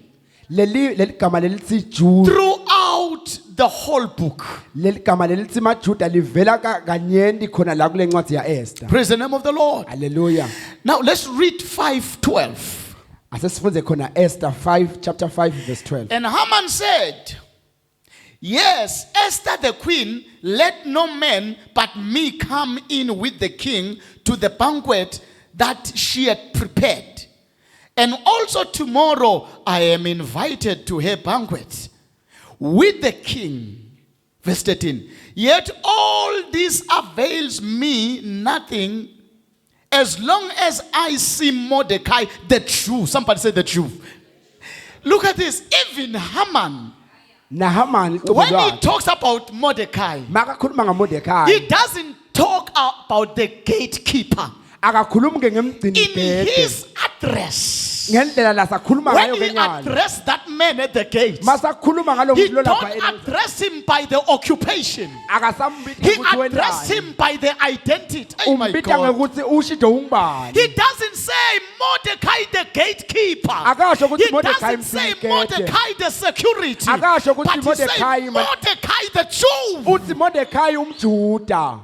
leli gama lelithi Jew throughout the whole book. leli gama lelithi maJuda livela kanyenti khona la kule ncwadi ya Esther Praise the name of the Lord. haleluya Now let's read 5:12. asesifunze khona Esther 5 chapter 5 verse 12 And Haman said, Yes, Esther the queen, let no man but me come in with the king to the banquet that she had prepared. And also tomorrow I am invited to her banquet with the king. Verse 13. Yet all this avails me nothing as long as I see Mordecai the Jew. Somebody say the Jew. Look at this. Even Haman, naHamani when he talks about Mordecai, makakhuluma ngaMordekhai he doesn't talk about the gatekeeper. akakhulumi ke ngemgcini In gede his address, ngendlela lasakhuluma when ngayo he kenyana addressed that man at the gate, masakhuluma ngalo he muntu lo lapha don't address him by the occupation. akasambithi He ukuthi addressed wendani him by the identity. Oh my umbita God. ngekuthi ushido ungubani He doesn't say Mordecai the gatekeeper. Akasho ukuthi He Mordecai doesn't say msigede. Mordecai the security. Akasho ukuthi But he says Mordecai ma- Mordecai the Jew. uthi Mordekhai umJuda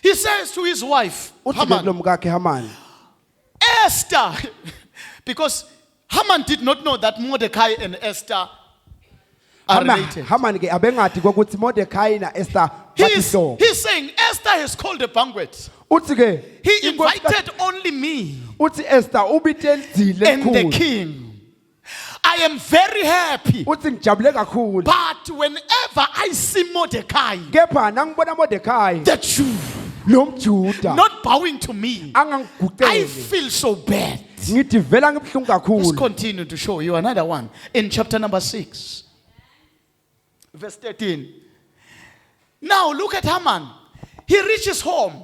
He says to his wife, uthi Haman, kulomkakhe Hamani Esther, because Haman did not know that Mordecai and Esther are related. Hamani ke abengathi kokuthi Mordekhai na Esther batihlobo He's saying Esther has called a banquet. uthi ke He inkosikazi- invited only me uthi Esther ubitelizile and the kakhulu king. I am very happy. uthi ngijabule kakhulu But whenever I see Mordecai, kepha nangibona Mordekhai the Jew, lo mJuda not bowing to me, I angangiguqeli feel so bad. ngithi vela ngibhlungu Let's kakhulu continue to show you another one in chapter number 6, verse 13. Now look at Haman. He reaches home.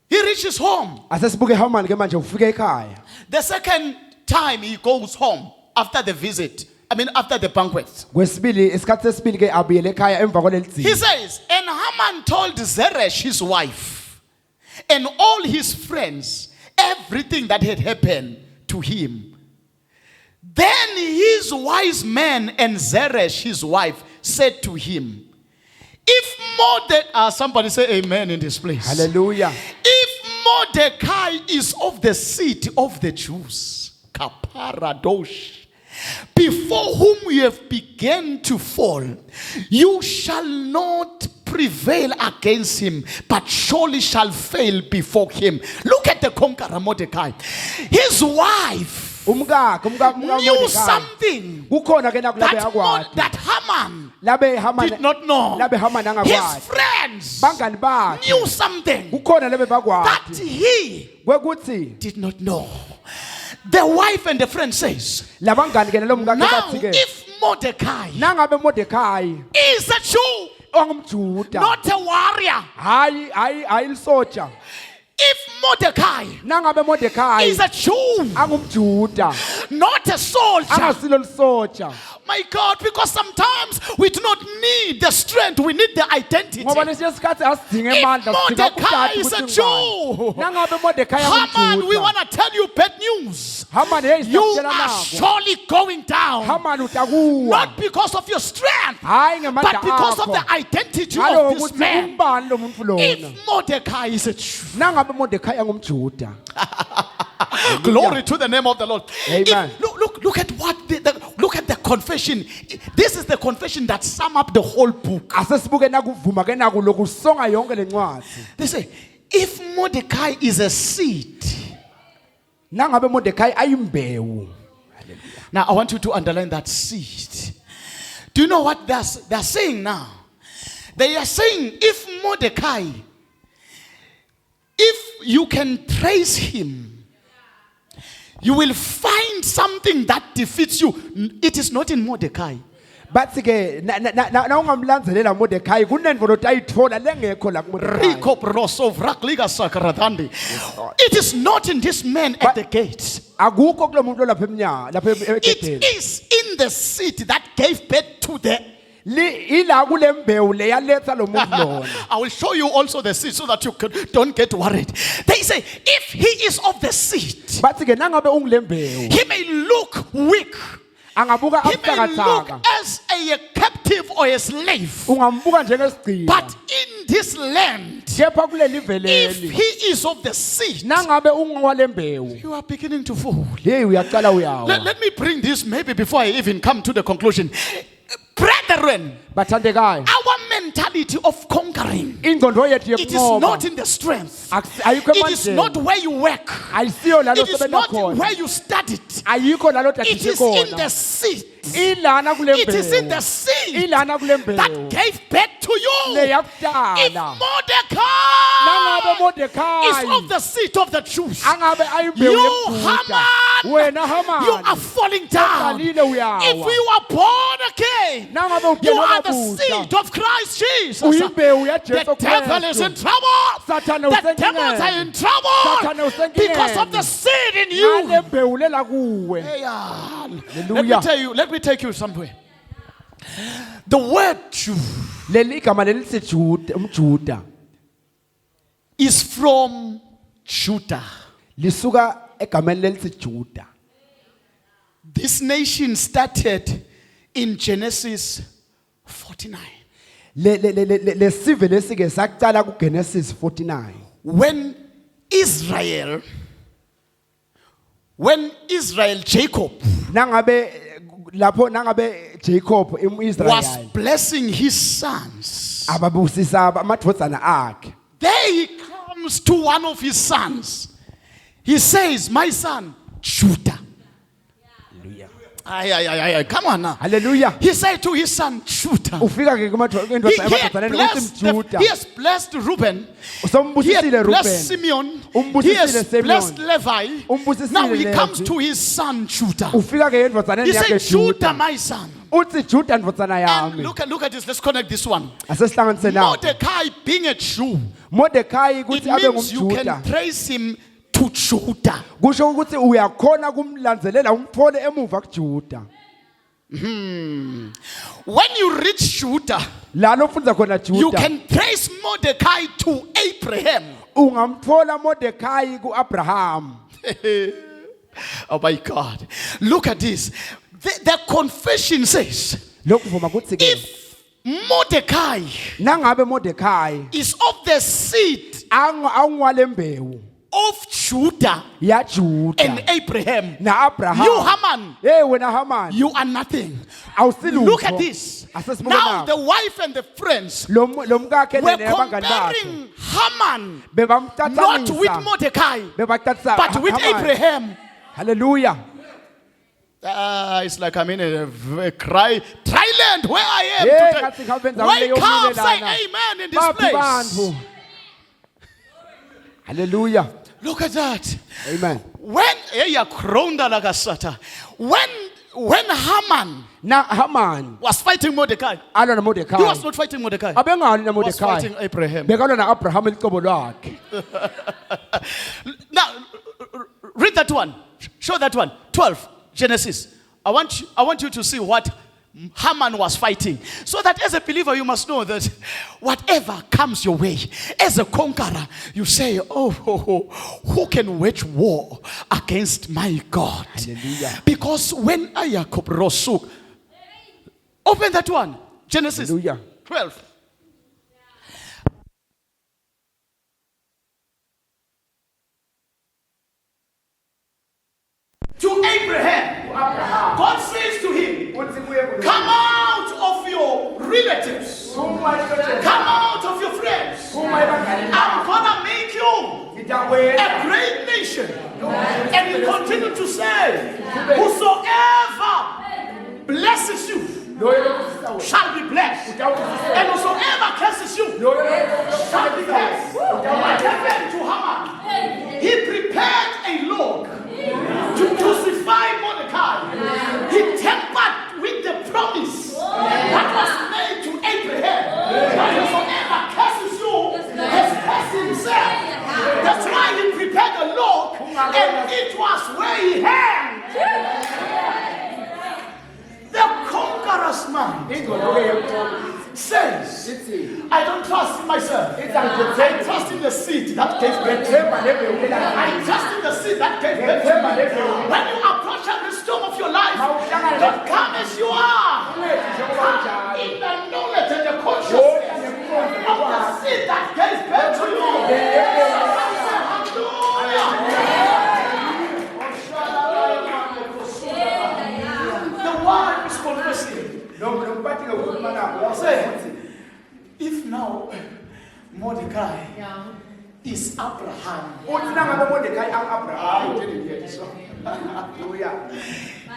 He reaches home. asesibuke Hamani ke manje ufike ekhaya The second time he goes home after the visit, after the banquet. kwesibili isikhathi sesibili ke abuyele ekhaya emva kwaleli He dzila says, and Haman told Zeresh, his wife, and all his friends, everything that had happened to him. Then his wise men and Zeresh, his wife, said to him, if somebody say amen in this place. haleluya If Mordecai is of the seed of the Jews, kaparadosh, before whom you have begun to fall, you shall not prevail against him, but surely shall fail before him. Look at the conqueror Mordecai. His wife knew something kukhona ke nakulabe yakwadi that Haman labe Haman did not know. labe Haman His angakwadi friends bangani bakhe knew something kukhona labe that bakwadi he kwekuthi did not know. The wife and the friend says, labangani ke nalomkakhe now bathi ke if Mordecai nangabe Mordekai is a Jew, ongumjuda not a warrior, hayi lisoja if Mordecai nangabe Mordekai is a Jew, angumjuda not a soldier. angasilo lisoja My God, because sometimes we do not need the strength, we need the identity. ngoba lesikhathi asidinga emandla If sidinga Mordecai ukudada is a ukuthi Jew, nangabe Mordekai Haman, we angumjuda want to tell you bad news. Haman hey You siyakutshela are nako surely going down. Haman utakuwa Not because of your strength, hayi but ngemandla because of akho the identity ngalo of this ukuthi man. umbani lo muntu lona If Mordecai is a Jew, nangabe Mordekai angumjuda glory to the name of the Lord. Amen. Look at what look at the confession. This is the confession that sum up the whole book. asesibuke nakuvuma ke naku lokusonga yonke lencwadi They say, if Mordecai is a seed. nangabe Mordekai ayimbewu Now I want you to underline that seed. Do you know what they're saying now? They are saying, if Mordecai, if you can trace him, you will find something that defeats you. It is not in Mordecai. bathi ke na ungamlanzelela Mordekai kunenvo lotayithola lengekho la kuMordekai Rico Brosov Rakliga Sakaradandi. It is not in this man at the gate. akukho kulomuntu lapha eminyaka lapha It egedeni is in the seed that gave birth to the. ila kulembewu leyaletha lo muntu lona I will show you also the seed so that you don't get worried. They say, if he is of the seed, bathi ke nangabe ungulembewu he may look weak. angabuka He may look abuthakathaka as a captive or a slave. ungambuka njengesigcina But in this land, kepha kuleli if veleli he is of the seed, nangabe ungwalembewu you are beginning to fall. hey uyaqala uyawa Let me bring this maybe before I even come to the conclusion. Brethren, bathandekayo our mentality of conquering, ingcondo yethu it is yokunqoba not in the strength. ayikho It is not emandleni where you work. ayisiyo la It is losebenza not khona where you studied. ayikho la It lothathishe is in the khona seed. ilana It is in the kulembewu seed ilana that kulembewu gave birth to you. If leyakudala Mordecai nangabe is Mordekai of the seed of the Jews, angabe ayimbewu you, lemjuda Haman, wena you Haman are falling down. uqalile If uyawa you are born again, nangabe you ugelwa are the kabusha seed of Christ Jesus. uyimbewu The yaJesu devil is in Kristu trouble. Sathane The devils are in Sathane trouble usenkingeni. because of the seed in you. ngalembewu lela kuwe Yeah. Let me Hallelujah. tell you, let me take you somewhere. The word Jew leli igama lelithi Juda umjuda is from Judah. lisuka egameni lelithi Juda This nation started in Genesis 49. lesive lesike saqala kuGenesis 49 When Israel, Jacob nangabe lapho nangabe Jacob was uMisrael blessing his sons, ababusisa amadvodzana akhe there he comes to one of his sons. He says, my son, Judah. Ay, come on now. haleluya He said to his son, Judah. ufika ke He kumadvodzana uthi Juda has blessed Reuben. He has usombusisile blessed Ruben Simeon. He Umbusisile has Simeon. blessed Levi. Umbusisile Now he Levi. comes to his son Judah. ufika ke endvodzaneni He said, yakhe Judah, Juda my son. uthi Juda ndvodzana And yami look at this. Let's connect this one. asesihlanganise nawo Mordecai being a Jew, Mordekai it ukuthi abe means you can ngumjuda trace him to Judah. kusho ukuthi uyakhona kumlandelela umthole emuva kuJuda When you reach Judah, la lofunda khona you Juda can trace Mordecai to Abraham. ungamthola Mordekai kuAbraham Oh my God. Look at this. The confession says, lokuvuma kuthi ke if Mordecai nangabe Mordekai is of the seed angwalembewu of Judah ya and Juda Abraham, na Abraham you, Haman, hey wena Haman you are nothing. awusilutho Look at this. Asesibuke Now nawo. the wife and the friends lo mkakhe were nebangani bakhe comparing Haman not with bebamtathamisa Mordecai, bebatatisa but with Haman. Abraham. haleluya It's like I'm in a cry Thailand where I am Hey, today. ngathi ngihamba endaweni Wake up, say lana. amen in this Baphi place. bantu. Hallelujah. Look at that. Amen. When Haman Na Haman was fighting Mordecai, alwa na Mordecai. he was not fighting Mordecai. Abengali na He was Mordecai. fighting Abraham. Bekalwa na Abraham iqobo lakhe. Now, read that one. Show that one. 12, Genesis. I want you to see what Haman was fighting. So that as a believer, you must know that whatever comes your way, as a conqueror, you say, who can wage war against my God? Hallelujah. Because when Ayakob Rosuk, open that one. Genesis Hallelujah. 12. To Abraham, God says to him, come out of your relatives, come out of your friends. I'm gonna make you a great nation. And he continued to say, whosoever blesses you shall be blessed, and whosoever curses you shall be cursed. What happened to Haman? He prepared a log to crucify Mordecai. He tempered with the promise that was made to Abraham, that whosoever curses you has cursed himself. That's why he prepared a log, and it was where he hanged. The conqueror's mind says, I don't trust in myself. I trust in the seed that gave birth. I trust in the seed that gave birth. When you approach every storm of your life, don't come as you are. Come in the knowledge and the consciousness of the seed that gave birth to you. Hallelujah. The word is confessing. Say, if now Mordecai is Abraham,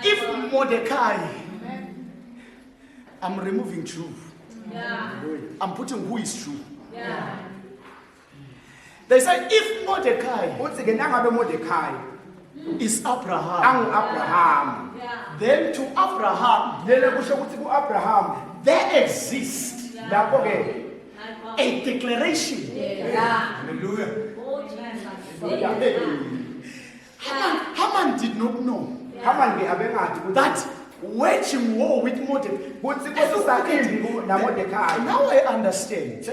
if Mordecai, I'm removing true, I'm putting who is true. They say if Mordecai is Abraham, then to Abraham there exists a declaration. Hallelujah. Haman did not know that waging war with Mordecai. Now I understand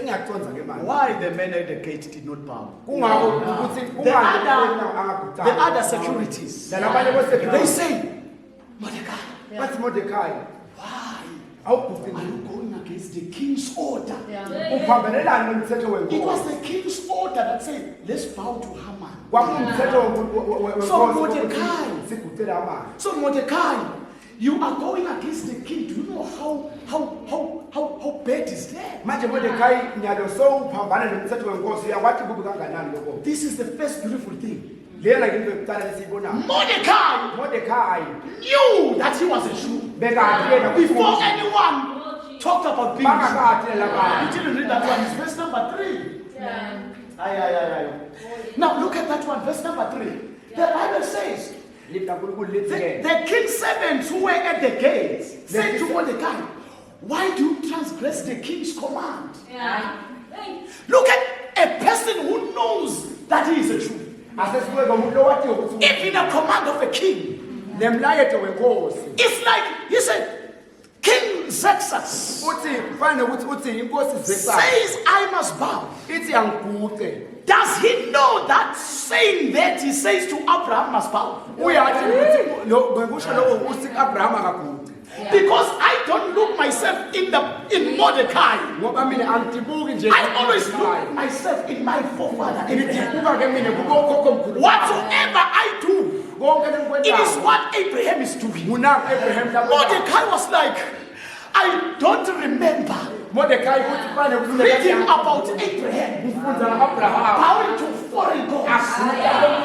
why the men at the gate did not bow. The other securities, they say, Mordecai. What's Mordecai? Why are you going against the king's order? It was the king's order that said, let's bow to Haman. So Mordecai, you are going against the king. Do you know how bad is that? This is the first beautiful thing. Mordecai knew that he was a Jew before anyone talked about being Jew. You didn't read that one. It's verse number 3. Now look at that one, verse number 3. The Bible says, the king's servants who were at the gates said to Mordecai, why do you transgress the king's command? Look at a person who knows that he is a Jew. If in a command of a king, it's like he said, King Xerxes says I must bow. Does he know that saying that he says to Abraham must bow? Because I don't look myself in Mordecai. I always look myself in my forefather. Whatsoever I do, it is what Abraham is doing. Mordecai was like, I don't remember reading about Abraham. Sifunza ngAbraham. bowing to foreign gods,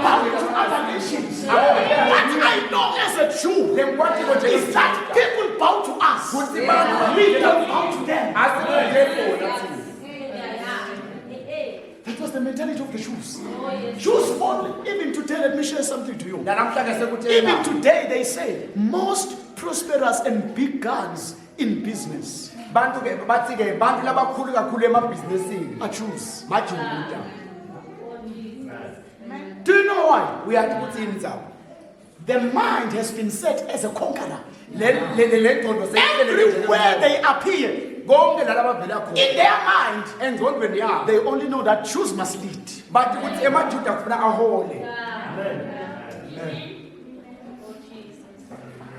bowing to other nations. What I know as a Jew is that people bow to us. We don't bow to them. That was the mentality of the Jews. Jews fought even today. Let me share something to you. Even today, they say most prosperous and big guns in business are Jews. Do you know why? The mind has been set as a conqueror. Everywhere they appear, in their mind, they only know that Jews must lead.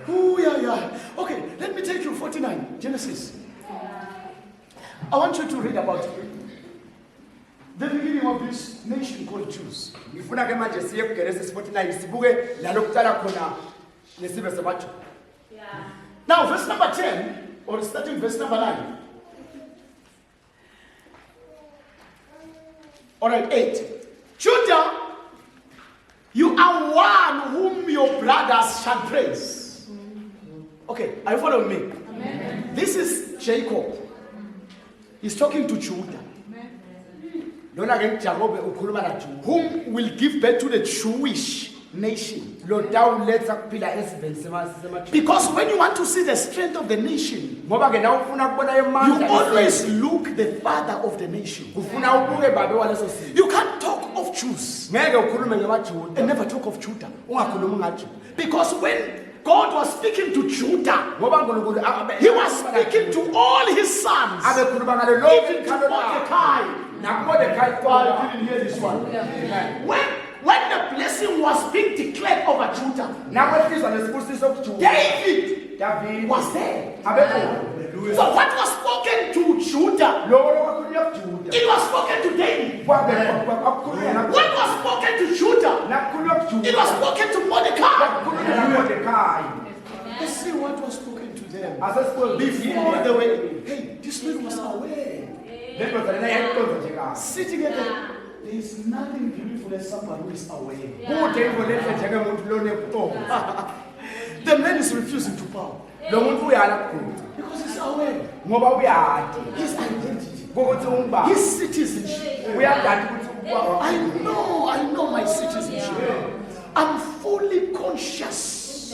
Oh, yeah. Okay, let me take you 49, Genesis. I want you to read about the beginning of this nation called Jews. Now, verse number 10, or starting verse number 9. All right, 8. Judah, you are one whom your brothers shall praise. Okay, are you following me? Amen. This is Jacob. He's talking to Judah. Whom will give birth to the Jewish nation. Because when you want to see the strength of the nation, you always look the father of the nation. You can't talk of Jews and never talk of Judah. Because when God was speaking to Judah, he was speaking to all his sons, even to Mordecai. I didn't hear this one. When the blessing was being declared over Judah, David was there. So what was spoken to Judah, it was spoken to David. What was spoken to Judah, it was spoken to Mordecai. Let's see what was spoken to them before they were. Hey, this man was aware. Sitting at there is nothing beautiful as somebody who is aware. The man is refusing to bow because he's aware. His identity, his citizenship. I know my citizenship. I'm fully conscious.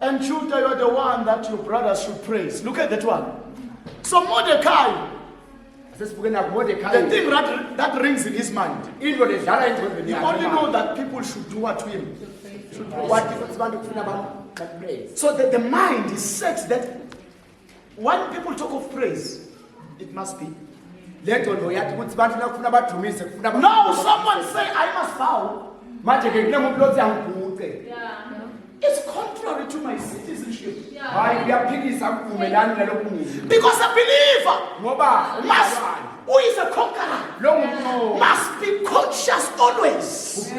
And Judah, you are the one that your brothers should praise. Look at that one. So Mordecai, the thing that rings in his mind, he only know that people should do what to him. So that the mind is set that when people talk of praise, it must be. No, someone say, I must bow. It's contrary to my citizenship. Because a believer who is a conqueror must be conscious always.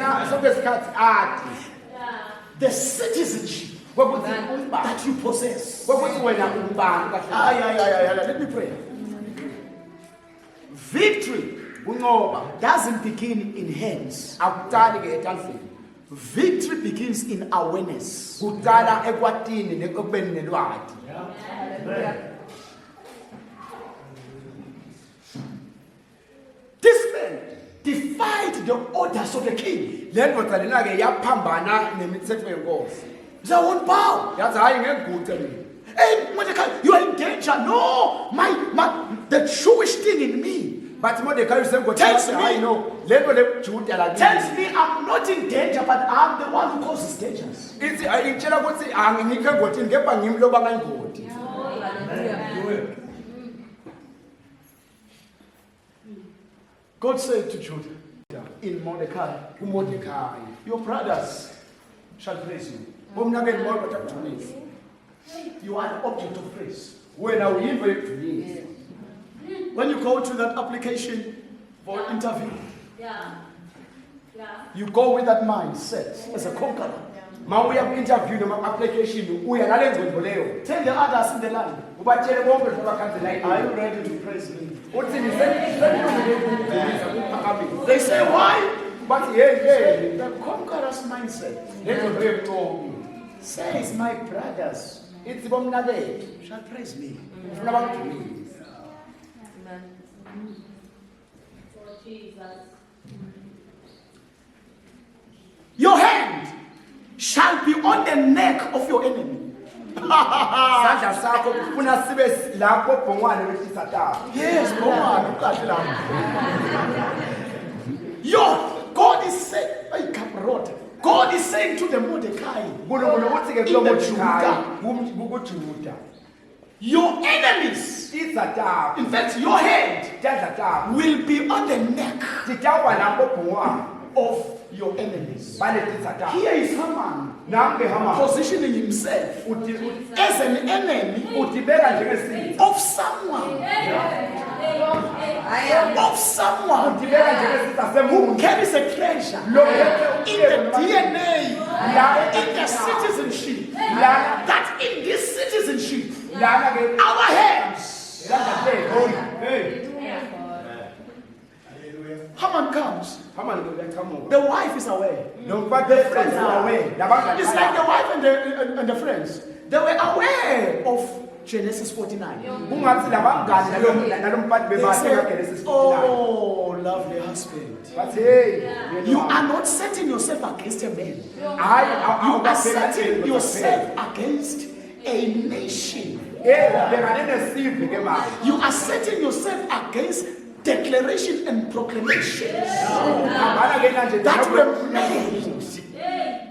The citizenship that you possess. Let me pray. Victory doesn't begin in hands. Victory begins in awareness. This man defied the orders of the king. They won't bow. Hey, Mordecai, you are in danger. No, the Jewish thing in me tells me I'm not in danger, but I'm the one who causes dangers. God said to Judah in Mordecai, your brothers shall praise you. You are an object of praise. When you go to that application for interview, you go with that mindset as a conqueror. Mawuya ku-interview noma application uya ngale ngcondo leyo. Tell the others in the line, Ubatshele bonke abakhansela are you ready to praise me? uthi ngiselungele ukugcilisa kuphakamisa. They say, why? Bathi hey The conqueror's mindset le ngcondo yemcobi says, my brothers ithi bomna bethu shall praise me. ufuna bakugcilise. Your hand shall be on the neck of your enemy. Sandla sakho ufuna sibe lapho bhongwane wesisatana. Yes, go on. God is saying, hey, Caparot. God is saying to the Mordecai, uNkulunkulu uthi ke kulo Mordekai kuJuda your enemies, isatana in fact, your hand tadlatana will be on the neck titawa lapho bhongwane of your enemies. bale tisatana. Here is Haman Nambe Hama positioning himself uthi as an enemy utibeka njengesitha. of someone, Utibeka njengesitha who semuntu. carries a treasure in the DNA, in the citizenship, that in this citizenship, Lana ke our hands. hey Haman comes. Hama ngiyaqhamuka. The wife is aware. No but the friends are away. It's like the wife and the friends. They were aware of Genesis 49. Ungathi labangani nalomphathi They bebase said, kaGenesis 49. oh, lovely husband. Bathi hey You are not setting yourself against a man. hayi You are setting yourself against a nation. bengane nesiphi ke manje. You are setting yourself against declaration and proclamations Hambana ke nanje that were made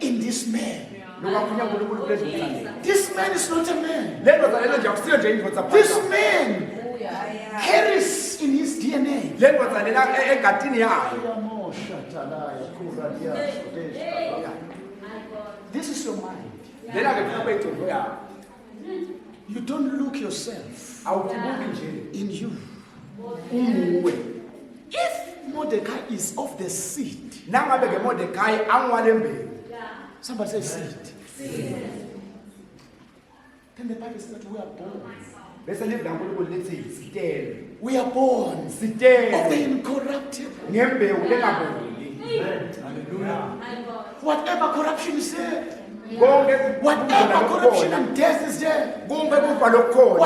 in this man. lokaphunya uNkulunkulu kulezi mhlanje. This man is not a man. Lento zalelo nje akusiyo nje indvodza This phansi. man carries in his DNA. Lento zalela egadini yayo. This is your mind. Lela ke kuba ingcondo yayo. You don't look yourself Awubuki nje in you. umuwe. If Mordecai is of the seed, Nangabe ke Mordekai angwale mbeki. somebody say seed. Then the Bible says that we are born. Bese live laNkulunkulu lithi sitele. We are born of the Sitele incorruptible. ngembewu lengaboli. Whatever corruption is there, Konke whatever corruption and death is there, konke kufa lokukhona.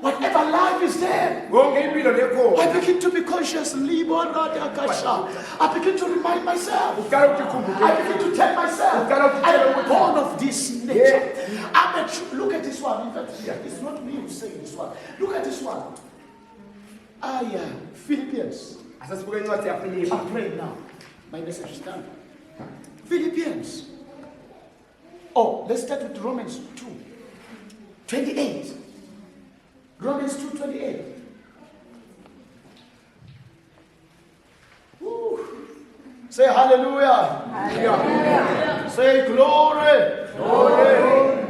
whatever life is there, Konke impilo lekhona. I begin to be conscious. I begin to remind myself. Uqala ukukhumbula. I begin to tell myself, I'm born of this nature. Look at this one. In fact, it's not me who's saying this one. Look at this one. Philippians. Asasibuke incwadi yaFilipi. I'm praying now. My message is done. Philippians. Oh, let's start with Romans 2:28. Romans 2:28. Woo. Say hallelujah. Hallelujah. Say glory. Glory.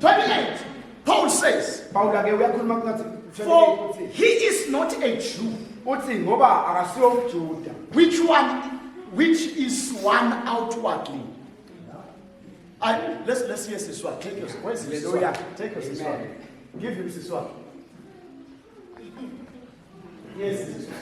28. Paul says, Paula ke uyakhuluma kungathi for he is not a Jew, uthi ngoba akasiyo umJuda. which is one outwardly. Let's hear this one. Take yours. Where's this one? Hallelujah. Take yours this one. Give him this one. Yes, this one.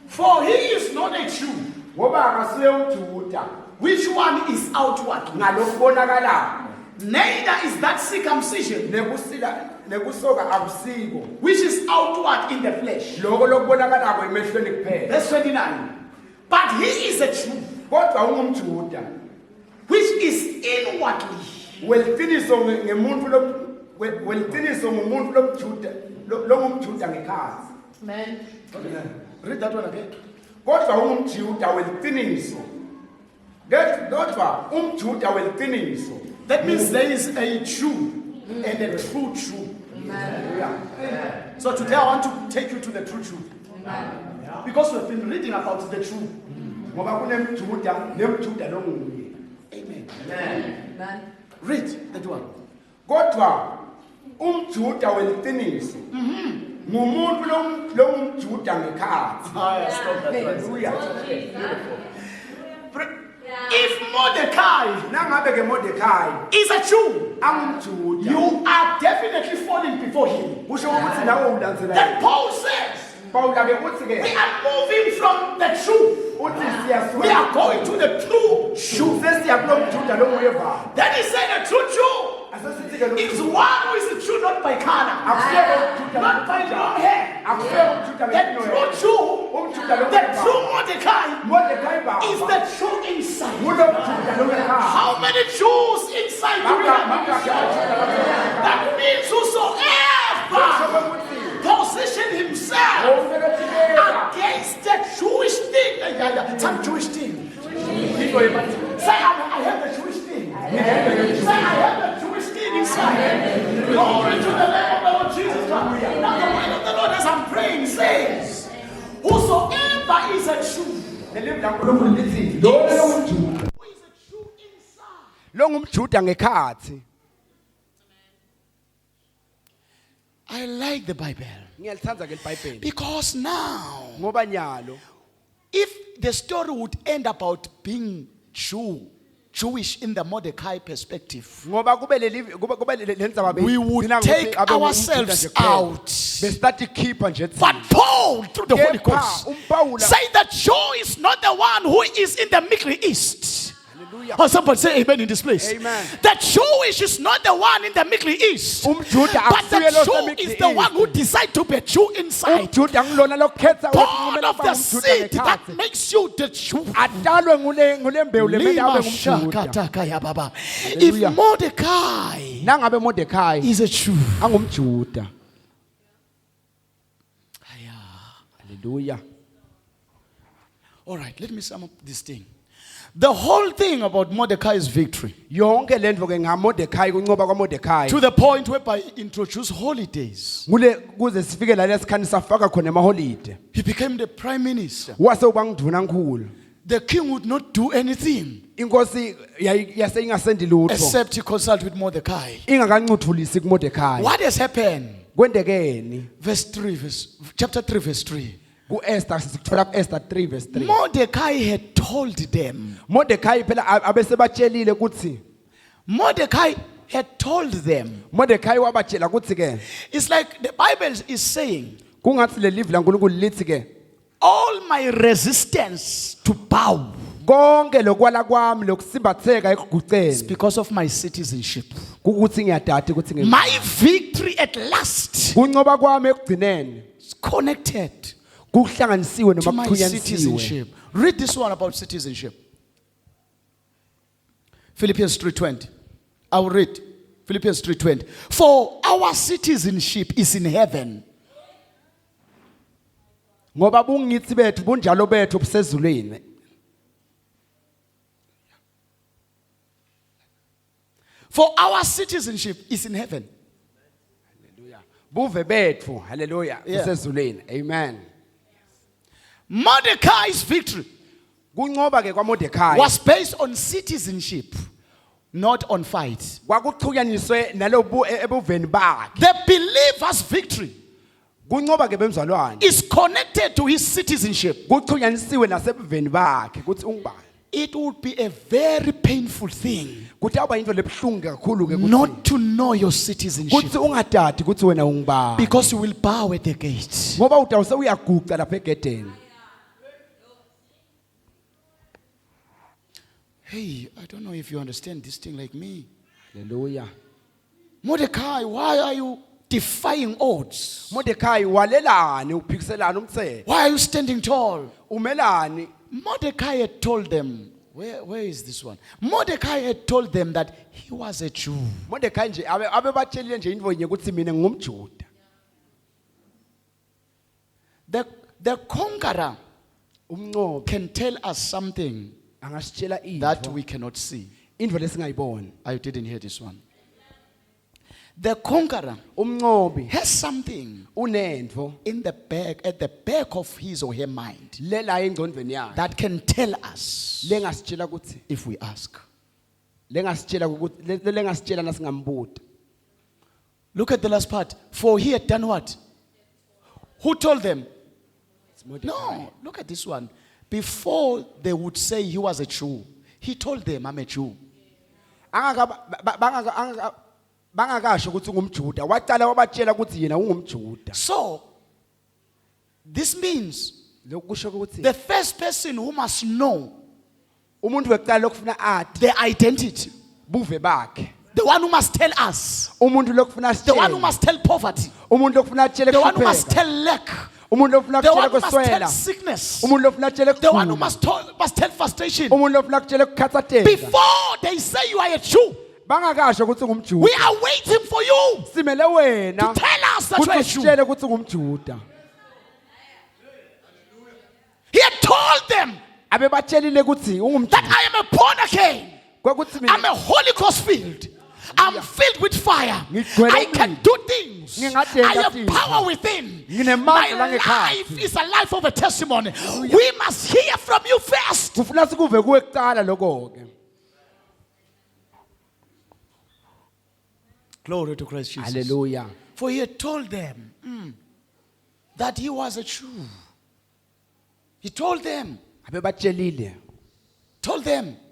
For he is not a Jew. Ngoba akasiyo umJuda. Which one is outwardly? Ngalokubonakalayo. Neither is that circumcision, Nekusoka akusiko. which is outward in the flesh. Lokho lokubonakalako emehlweni kuphela. Verse 29. But he is a Jew, Kodwa ungumJuda. which is inwardly. Weliqiniso ngumuntu lomJuda. LongumJuda ngekhasi. Amen. Read that one again. Kodwa ungumJuda weliqiniso. Kodwa umJuda weliqiniso. That means there is a Jew and a true Jew. So today I want to take you to the true Jew. Because we've been reading about the Jew. Ngoba kunemJuda nemJuda lomunye. Amen. Amen. Read that one. Kodwa umJuda weliqiniso ngumuntu lomjuda ngekhathi. Hallelujah. Hallelujah. If Mordecai Nangabe ke Mordekai is a Jew, angumjuda. you are definitely falling before him. Kusho ukuthi nawe ulandzela. Then Paul says, Paul ke uthi we ke are moving from the truth. uthi We siyasuka. are going to the true Jew. Sesiya kulomjuda lomuyeva. Then he said, the true Jew Asesithi ke is one who is true not by color, not by long hair. The true Jew, the true Mordecai is the true inside. How many Jews inside do we have? That means whosoever position himself against the Jewish thing, some Jewish thing. Say, I have the Jewish thing. Say, I have the Jewish thing inside. Glory to the name of the Lord Jesus Christ. Now the word of the Lord as I'm praying says, whosoever is a Jew, who is a Jew inside. Longumjuda ngekhathi. I like the Bible Ngiyalithanda ke iBhayibheli. because now, Ngoba nyalo if the story would end about being Jewish in the Mordecai perspective, ngoba kube lendzaba we would take ourselves out. Bestart keeper nje. But Paul, through the Holy Kepha, Ghost, uPaula- say that Jew is not the one who is in the Middle East. Hallelujah. Oh, somebody say amen in this place. Amen. The Jewish is not the one in the Middle East. Umjuda But the akusuyelo Jew seMiddle is the one East. who decides to be a Jew inside. Umjuda ngilona lokhetha Born of the seed that makes you the Jew. adalwe ngule mbewu lemele Lima abe ngumjuda. shakataka ya baba. Hallelujah. If Mordecai Nangabe Mordekai is a Jew, angumjuda. Hallelujah. all right, let me sum up this thing. The whole thing about Mordecai's victory, Yonke lento ke ngaMordekai kuncoba kwaMordekai. to the point whereby he introduced holidays. Kule kuze sifike la lesikhani safaka khona emaholide. He became the prime minister. Wase ubangiduna nkulu. The king would not do anything Inkosi yase ingasendi lutho. except he consult with Mordecai. Ingakancuthulisi kuMordekai. What has happened? Kwendekeni Chapter 3, verse 3. kuEsther sithola kuEsther 3 verse 3. Mordecai had told them. Mordekai phela abese batshelile ukuthi Mordecai had told them. Mordekai wabatshela ukuthi ke It's like the Bible is saying, kungathi le live laNkulunkulu lithi ke all my resistance to bow konke lokwala kwami lokusimbatheka is ekuguceni because of my citizenship. ukuthi ngiyadada ukuthi My victory at last kuncoba kwami ekugcineni is connected kuhlanganisiwe to noma my kuxhunyanisiwe. citizenship. Read this one about citizenship. Philippians 3:20. I will read. Philippians 3:20. For our citizenship is in heaven. Ngoba bungithi bethu bunjalo bethu busezulwini. For our citizenship is in heaven. Hallelujah. Buve bethu, hallelujah, Yeah. busezulwini. Amen. Mordecai's victory Kuncoba ke kwaMordekai was based on citizenship, not on fight. kwakuxhunyaniswe nalobu ebuveni bakhe. The believer's victory Kuncoba ke bemzalwane is connected to his citizenship. kuxhunyanisiwe nasebuveni bakhe ukuthi ungubani. It would be a very painful thing Kuthi awuba into lebhlungu kakhulu ke ukuthi not to know your citizenship, kuthi ungadadi ukuthi wena ungubani. because you will bow at the gate. Ngoba utawuse uyaguqa lapha egedeni. Hey, I don't know if you understand this thing like me. Hallelujah. Mordecai, why are you defying odds? Mordekai walelani uphikiselana umthetho. Why are you standing tall? Umelani Mordecai had told them, where is this one? Mordecai had told them that he was a Jew. Mordekai nje abe batshelile nje into nye ukuthi mina ngumjuda. The conqueror Umnqobi can tell us something angasitshela that into we cannot see. into lesingayiboni. I didn't hear this one. The conqueror Umnqobi has something unento in the back, at the back of his or her mind, lela engcondweni yakhe that can tell us lengasitshela ukuthi if we ask. lengasitshela ukuthi lengasitshela nasingambuti. Look at the last part. For he had done what? Who told them? No, look at this one. Before they would say he was a Jew, he told them, I'm a Jew. Bangakasho ukuthi ungumJuda waqala wabatshela ukuthi yena ungumJuda. So, this means Lokusho ukuthi the first person who must know umuntu weqala lokufuna athi their identity, buve bakhe. the one who must tell us, Umuntu lokufuna the one who sitshele. must tell poverty, Umuntu lokufuna atshele the one who must kuhlupheka. tell lack, Umuntu lokufuna the one kutshele who must tell kuswela. sickness, Umuntu lokufuna atshele the one who kugula. must tell frustration. Umuntu lokufuna kutshele kukhathazeka. Before they say you are a Jew, Bangakasho ukuthi we ungumJuda. are waiting for you Simele wena to tell us that you are a ukuthi Jew. usitshele ukuthi ungumJuda. He had told them Abe batshelile ukuthi that ungumJuda. I am a born again. Kwekuthi I'm mina a Holy Ghost filled. I'm filled with fire. Ngigcwele I can umlilo. do things. Ngingadenza I have izinto. power within. Nginemandla My langekhaya. life is a life of a testimony. We must hear from you first. kufuna sikuve kuwe kuqala lokho ke. Glory to Christ Jesus. Hallelujah. For he had told them that he was a Jew. He told them Abe batshelile.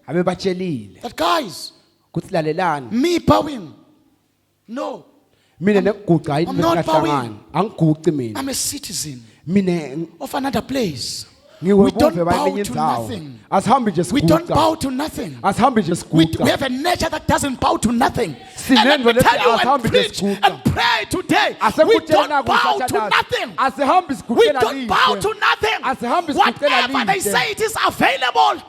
Abe batshelile. that guys, Kuthi lalelani. me bowing. No, Mina nekuguqa yini I'm not besingahlangani. Angiguqi mina. I'm a citizen Mina of another place. We ngiwebuve don't bow bayenye to indzawo. nothing. Asihambi nje We don't siguqa. bow to nothing. Asihambi nje We siguqa. have a nature that doesn't bow to nothing. And Sinenzo let me lethi tell you and asihambi preach nje and pray today. We Asekutshela don't bow to kusathanazi. nothing. Asihambi We siguqela don't bow lihle. to nothing. Asihambi siguqela Whatever they lihle. say it is available,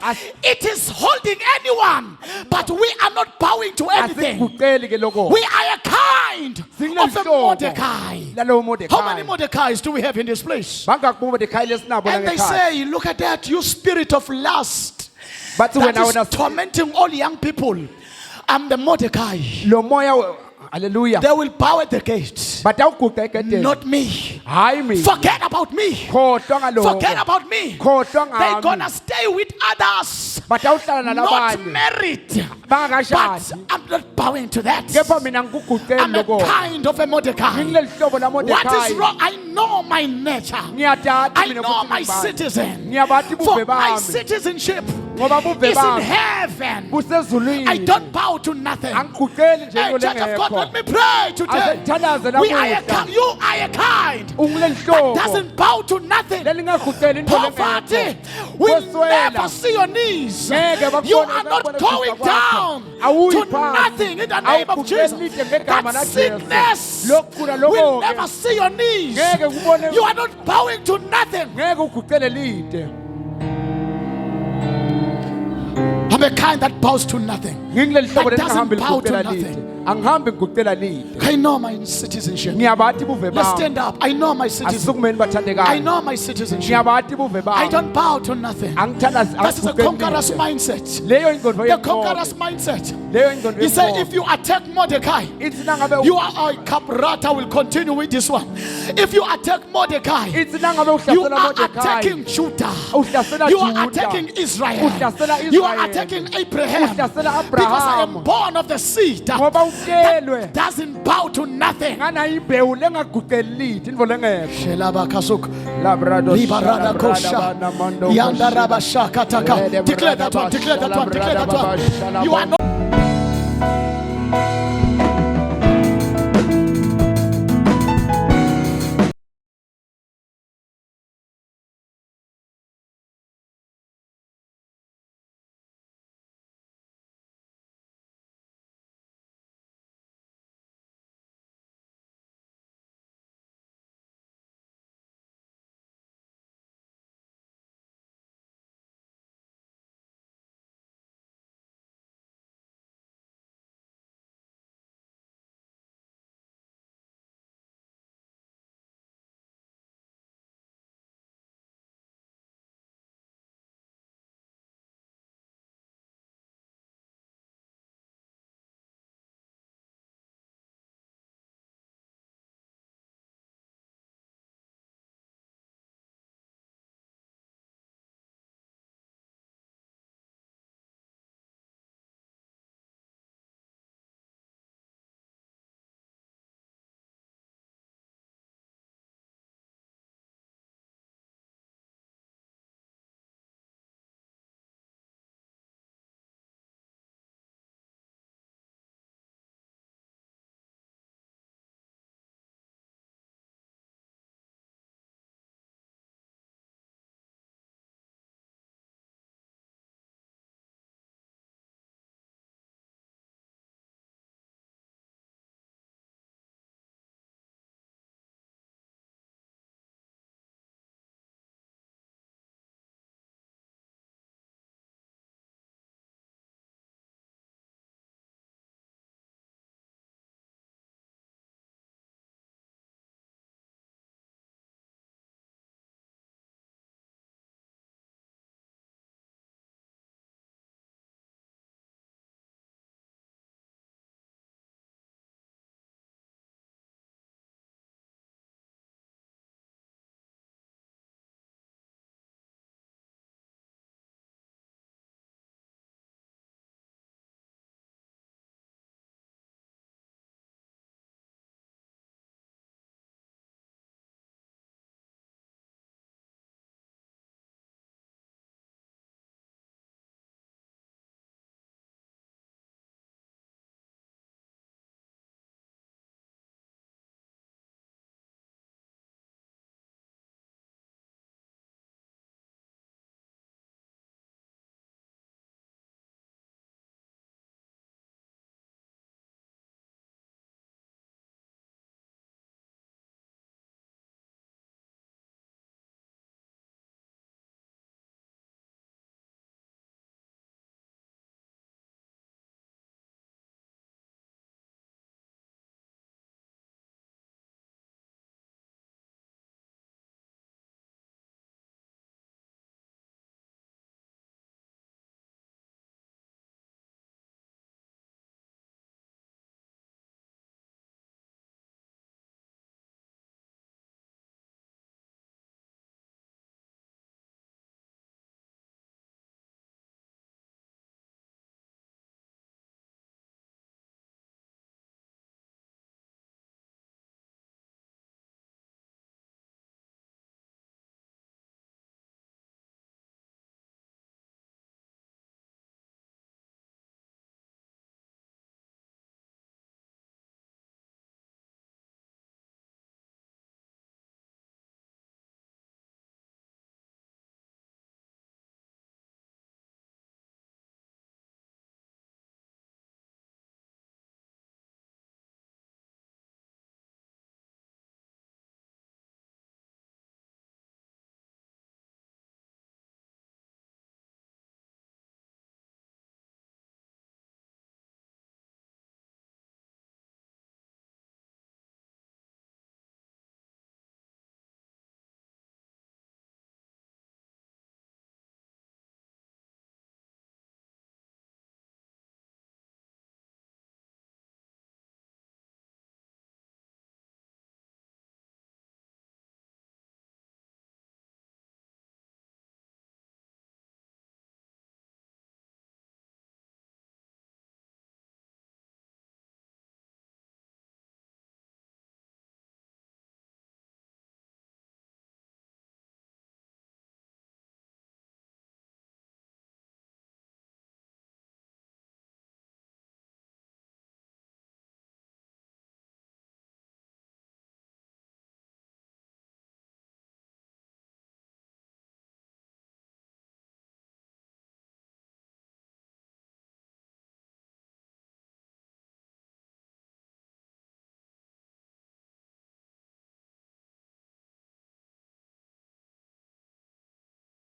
it is holding anyone. But we are not bowing to anything. Asiguqeli ke lokho. We are a kind Singule of a hlobo. Mordecai. Lalowo Mordekai. How many Mordecais do we have in this place? Bangaki Mordekai lesinabo la And they ngekhaya. say, look at that, you spirit of lust Bathi that wena is wena tormenting all young people. I'm the Mordecai. lo moya hallelujah. They will bow at the gate. Batawuguqa egedeni. Not me. Hayi mina. Forget about me. Khohlwa ngalokho. Forget about me. Khohlwa They're ngami. gonna stay with others. Batawuhlala Not nalabanye. married. But Bangakashadi. I'm not bowing to that. Kepha mina ngikuguqeli I'm a lokho. kind of a Mordecai. Ngilehlobo la What Mordekai. is wrong? I know my nature. Ngiyathatha I mina know ukuthi my ngibani. citizen. Ngiyabati For buve my bami. citizenship Ngoba buve is in bami. heaven. Busezulwini. I don't bow to nothing. Angiguqeli nje Hey, into Church of God, let lengekho. me pray today. Asengithandaze We are a namuhla. kind, you are a kind that Ungilehlobo. doesn't bow to nothing. Lelingaguqeli into Poverty lengekho. will Kweswela. never see your knees. Ngeke bakubone You are not bakubone going ukugqa kwakho. down Awuyi to phansi. nothing in the name of Awuguqeli Jesus. lide ngegama That laJesu. sickness Lokugula will lokho-ke. never see your knees. Ngeke kubone. You are not bowing to nothing. Ngeke uguqele lide. I'm a kind that bows to nothing. Ngingilehlobo That doesn't lelingahambi bow to liguqela nothing. lide. Angihambi ngiguqela lide. I know my citizenship. Ngiyabati buve Let's bami. stand up. I know my citizenship. Asikumeni bathandekayo. I know my citizenship. Ngiyabati buve bami. I don't bow to nothing. Angithandazi That is a angiguqeli conqueror's lide. mindset. Leyo ingqondo The yempondo. conqueror's mindset. Leyo ingqondo He said, yempondo. if you attack Mordecai, Ithi nangabe you are a caprata. Will continue with this one. If you attack Mordecai, ithi nangabe you uhlasela are Mordekai. attacking Judah. Uhlasela You are Juda. attacking Israel. Uhlasela You are Israel. attacking Abraham. Uhlasela Because I am Abraham. born of the seed Ngoba that uhlelwe. doesn't bow to nothing. Ngana imbewu lengaguqeli lide into lengekho. Shelabakasuk. Labrado Libarada kosha. Yanda rabashakataka. Declare that one. Declare that one. Declare that one. You are not